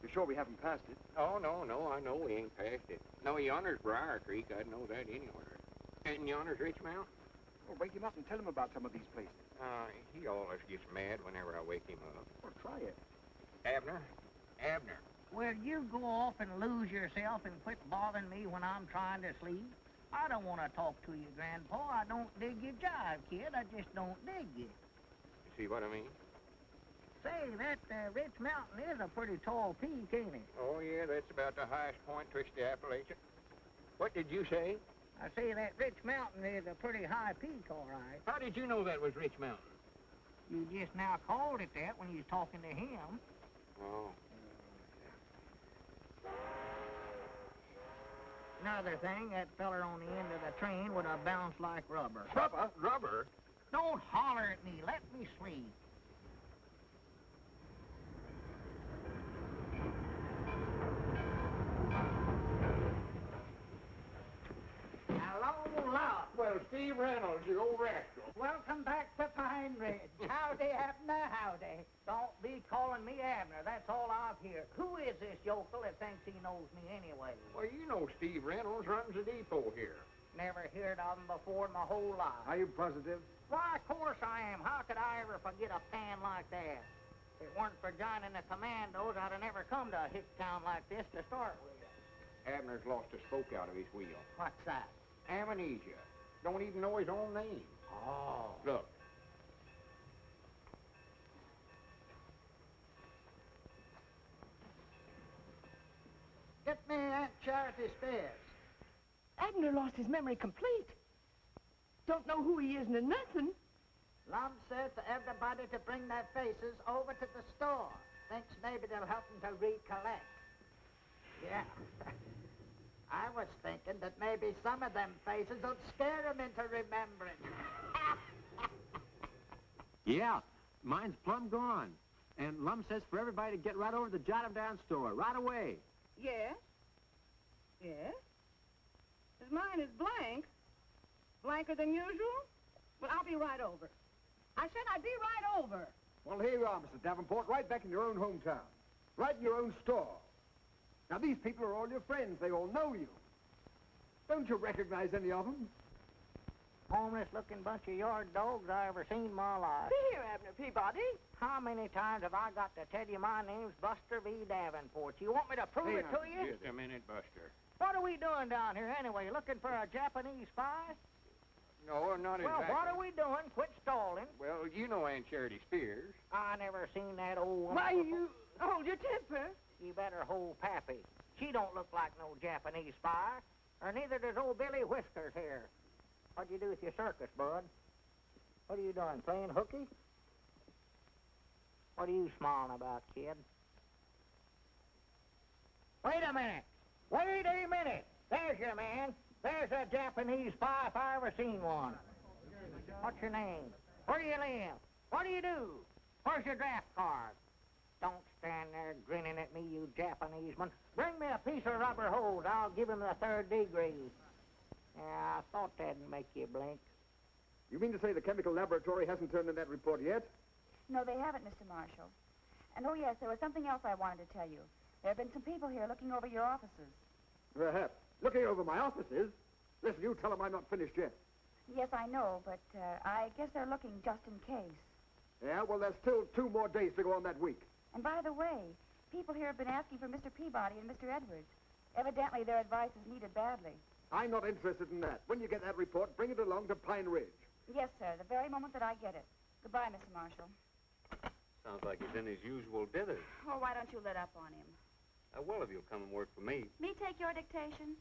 You're sure we haven't passed it? Oh, no, I know we ain't passed it. No, yonder's Briar Creek. I'd know that anywhere. And yonder's Rich Mountain. Well, wake him up and tell him about some of these places. He always gets mad whenever I wake him up. Well, try it. Abner. Will you go off and lose yourself and quit bothering me when I'm trying to sleep? I don't want to talk to you, Grandpa. I don't dig your jive, kid. I just don't dig you. You see what I mean? Say, that Rich Mountain is a pretty tall peak, ain't it? Oh, yeah, that's about the highest point twixt the Appalachian. What did you say? I say that Rich Mountain is a pretty high peak, all right. How did you know that was Rich Mountain? You just now called it that when you was talking to him. Oh. Another thing, that feller on the end of the train would have bounced like rubber. Rubber? Don't holler at me. Let me sleep. Hello, Lauck. Well, Steve Reynolds, you old rascal. Welcome back to Pine Ridge. Howdy, Abner, howdy. Don't be calling me Abner. That's all I've heard. Who is this yokel that thinks he knows me anyway? Well, you know Steve Reynolds runs the depot here. Never heard of him before in my whole life. Are you positive? Why, of course I am. How could I ever forget a pan like that? If it weren't for joining the commandos, I'd have never come to a hick town like this to start with. Abner's lost a spoke out of his wheel. What's that? Amnesia. Don't even know his own name. Oh. Look. Get me Aunt Charity Spears. Abner lost his memory complete. Don't know who he is nor nothing. Lum says to everybody to bring their faces over to the store. Thinks maybe they'll help them to recollect. Yeah. I was thinking that maybe some of them faces would scare them into remembering. Yeah, mine's plumb gone. And Lum says for everybody to get right over to the Jot 'em Down store right away. Yes? Yes? 'Cause mine is blank. Blanker than usual? Well, I'll be right over. I said I'd be right over. Well, here you are, Mr. Davenport, right back in your own hometown. Right in your own store. Now, these people are all your friends. They all know you. Don't you recognize any of them? Homeless-looking bunch of yard dogs I ever seen in my life. See here, Abner Peabody. How many times have I got to tell you my name's Buster V. Davenport? You want me to prove it to you? Just a minute, Buster. What are we doing down here anyway? Looking for a Japanese spy? No, not exactly. Well, what are we doing? Quit stalling. Well, you know Aunt Charity Spears. I never seen that old woman. Why, you hold your temper. You better hold Pappy. She don't look like no Japanese spy. Or neither does old Billy Whiskers here. What'd you do with your circus, bud? What are you doing, playing hooky? What are you smiling about, kid? Wait a minute. Wait a minute. There's your man. There's a Japanese spy if I ever seen one. What's your name? Where do you live? What do you do? Where's your draft card? Don't stand there grinning at me, you Japanese man. Bring me a piece of rubber hose. I'll give him the 3rd degree. Yeah, I thought that'd make you blink. You mean to say the chemical laboratory hasn't turned in that report yet? No, they haven't, Mr. Marshall. And oh, yes, there was something else I wanted to tell you. There have been some people here looking over your offices. Perhaps. Looking over my offices? Listen, you tell them I'm not finished yet. Yes, I know, but I guess they're looking just in case. Yeah, well, there's still 2 more days to go on that week. And by the way, people here have been asking for Mr. Peabody and Mr. Edwards. Evidently, their advice is needed badly. I'm not interested in that. When you get that report, bring it along to Pine Ridge. Yes, sir, the very moment that I get it. Goodbye, Mr. Marshall. Sounds like he's in his usual dithers. Oh, why don't you let up on him? Well, if you'll come and work for me. Me take your dictation?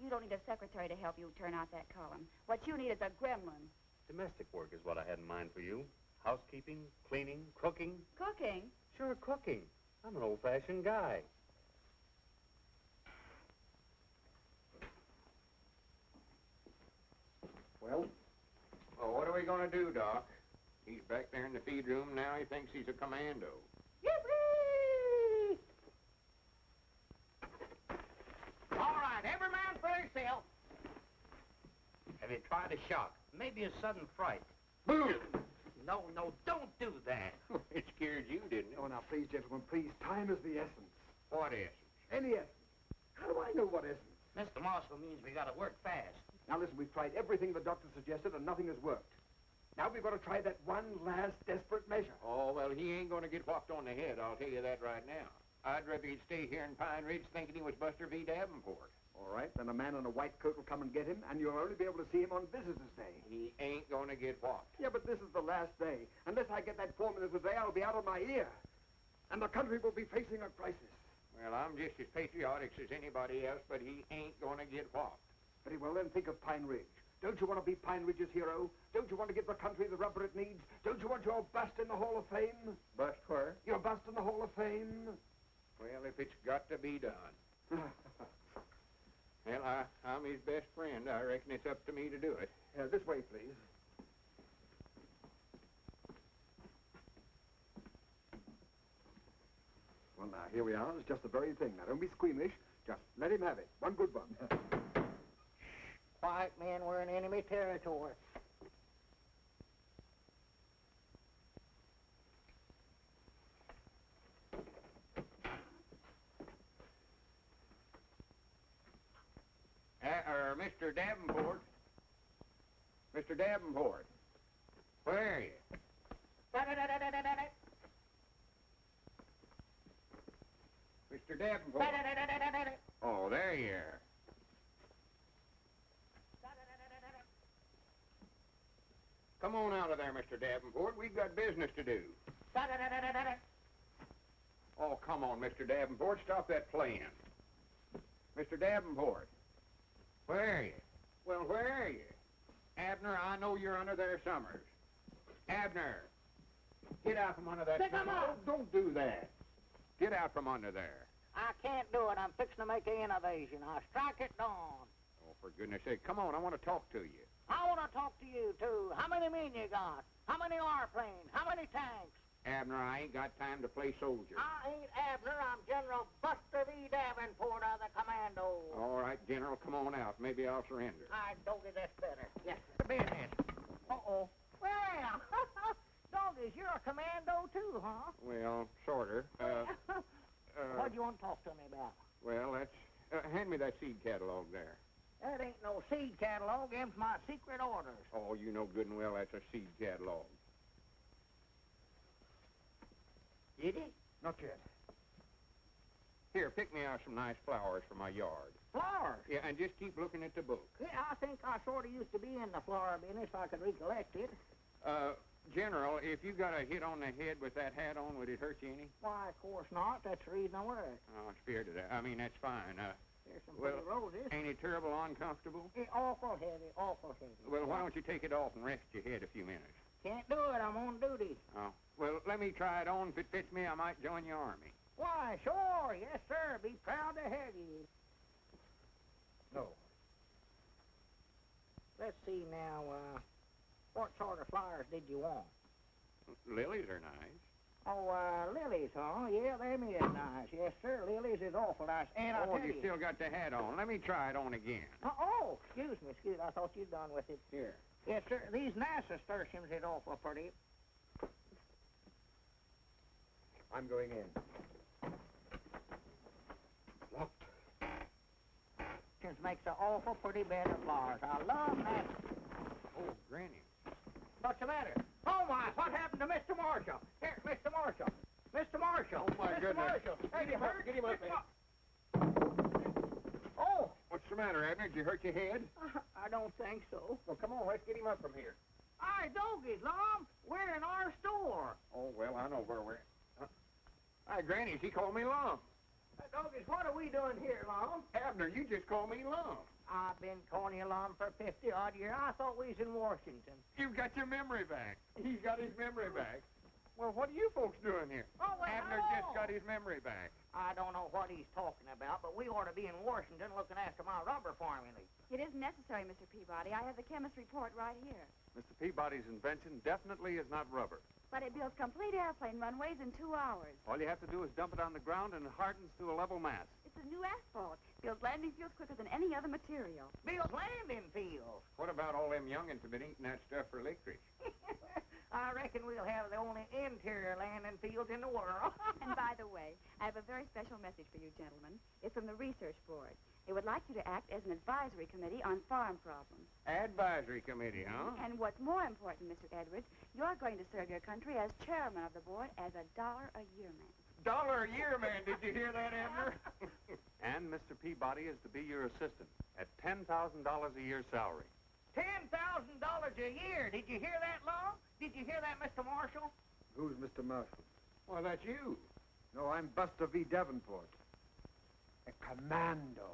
You don't need a secretary to help you turn out that column. What you need is a gremlin. Domestic work is what I had in mind for you. Housekeeping, cleaning, cooking. Cooking? Sure, cooking. I'm an old-fashioned guy. Well? Well, what are we going to do, Doc? He's back there in the feed room now. He thinks he's a commando. Yippee! All right, every man for himself. Have you tried a shock? Maybe a sudden fright. Boom! No, don't do that. It scared you, didn't it? Oh, now, please, gentlemen, please. Time is the essence. What essence? Any essence. How do I know what essence? Mr. Marshall means we gotta work fast. Now, listen, we've tried everything the doctor suggested, and nothing has worked. Now we've got to try that one last desperate measure. Oh, well, he ain't going to get whopped on the head, I'll tell you that right now. I'd rather he'd stay here in Pine Ridge thinking he was Buster V. Davenport. All right, then a man in a white coat will come and get him, and you'll only be able to see him on Visitor's Day. He ain't going to get whopped. Yeah, but this is the last day. Unless I get that formula today, I'll be out of my ear. And the country will be facing a crisis. Well, I'm just as patriotic as anybody else, but he ain't going to get whopped. Very well, then think of Pine Ridge. Don't you want to be Pine Ridge's hero? Don't you want to give the country the rubber it needs? Don't you want your bust in the Hall of Fame? Bust where? Your bust in the Hall of Fame? Well, if it's got to be done. Well, I'm his best friend. I reckon it's up to me to do it. This way, please. Well, now, here we are. It's just the very thing. Now, don't be squeamish. Just let him have it. One good one. Quiet, men. We're in enemy territory. Mr. Davenport. Mr. Davenport. Where are you? Mr. Davenport. Oh, there you are. Come on out of there, Mr. Davenport. We've got business to do. Oh, come on, Mr. Davenport. Stop that playing. Mr. Davenport. Where are you? Well, where are you? Abner, I know you're under there somewhere. Abner, get out from under that. Pick 'em up. Oh, don't do that. Get out from under there. I can't do it. I'm fixing to make an innovation. I'll strike it down. Oh, for goodness sake, come on. I want to talk to you. I want to talk to you, too. How many men you got? How many airplanes? How many tanks? Abner, I ain't got time to play soldier. I ain't Abner. I'm General Buster V. Davenport of the Commando. All right, General, come on out. Maybe I'll surrender. I Doggy, that's better. Yes, business. Uh-oh. Well, Doggies, you're a commando, too, huh? Well, sorter. What do you want to talk to me about? Well, that's... hand me that seed catalog there. That ain't no seed catalog. Them's my secret orders. Oh, you know good and well that's a seed catalog. Did it? Not yet. Here, pick me out some nice flowers for my yard. Flowers? Yeah, and just keep looking at the book. Yeah, I think I sort of used to be in the flower business if I could recollect it. General, if you got a hit on the head with that hat on, would it hurt you any? Why, of course not. That's the reason I wear it. Oh, I'm scared of that. I mean, that's fine. There's some pretty roses. Ain't it terrible uncomfortable? It's awful heavy, awful heavy. Well, why don't you take it off and rest your head a few minutes? Can't do it. I'm on duty. Oh, well, let me try it on. If it fits me, I might join your army. Why, sure. Yes, sir. Be proud to have you. No. Let's see now, what sort of flowers did you want? Lilies are nice. Oh, lilies, huh? Yeah, them is nice. Yes, sir, lilies is awful nice. And I'll Oh, tell you still got the hat on. Let me try it on again. Oh, excuse me. I thought you'd done with it. Here. Yes, sir, these nasturtiums is awful pretty. I'm going in. Locked. Makes an awful pretty bed of flowers. I love nasturtiums. Oh, Granny. What's the matter? Oh, my, what happened to Mr. Marshall? Here, Mr. Marshall. Mr. Marshall. Oh, my Mr. goodness. Marshall. Hey, Get him up, get him up, Oh. What's the matter, Abner? Did you hurt your head? I don't think so. Well, come on, let's get him up from here. Hi, Doggies, Lom. We're in our store. Oh, well, I know where we're at. Hi, Granny, she called me Lum. Doggies, what are we doing here, Lom? Abner, you just called me Lum. I've been calling you Lom for 50-odd years. I thought we was in Washington. You've got your memory back. He's got his memory back. Well, what are you folks doing here? Oh, well, Abner hello. just got his memory back. I don't know what he's talking about, but we ought to be in Washington looking after my rubber formulae. It isn't necessary, Mr. Peabody. I have the chemist's report right here. Mr. Peabody's invention definitely is not rubber. But it builds complete airplane runways in 2 hours. All you have to do is dump it on the ground and it hardens to a level mass. It's a new asphalt. Builds landing fields quicker than any other material. Builds landing fields. What about all them youngins who've been eating that stuff for licorice? I reckon we'll have the only interior landing fields in the world. And by the way, I have a very special message for you gentlemen. It's from the Research Board. They would like you to act as an advisory committee on farm problems. Advisory committee, huh? And what's more important, Mr. Edwards, you're going to serve your country as chairman of the board as a $1-a-year man. $1 a year, man. Did you hear that, Abner? And Mr. Peabody is to be your assistant at $10,000 a year salary. $10,000 a year. Did you hear that, Long? Did you hear that, Mr. Marshall? Who's Mr. Marshall? Well, that's you. No, I'm Buster V. Davenport. A commando.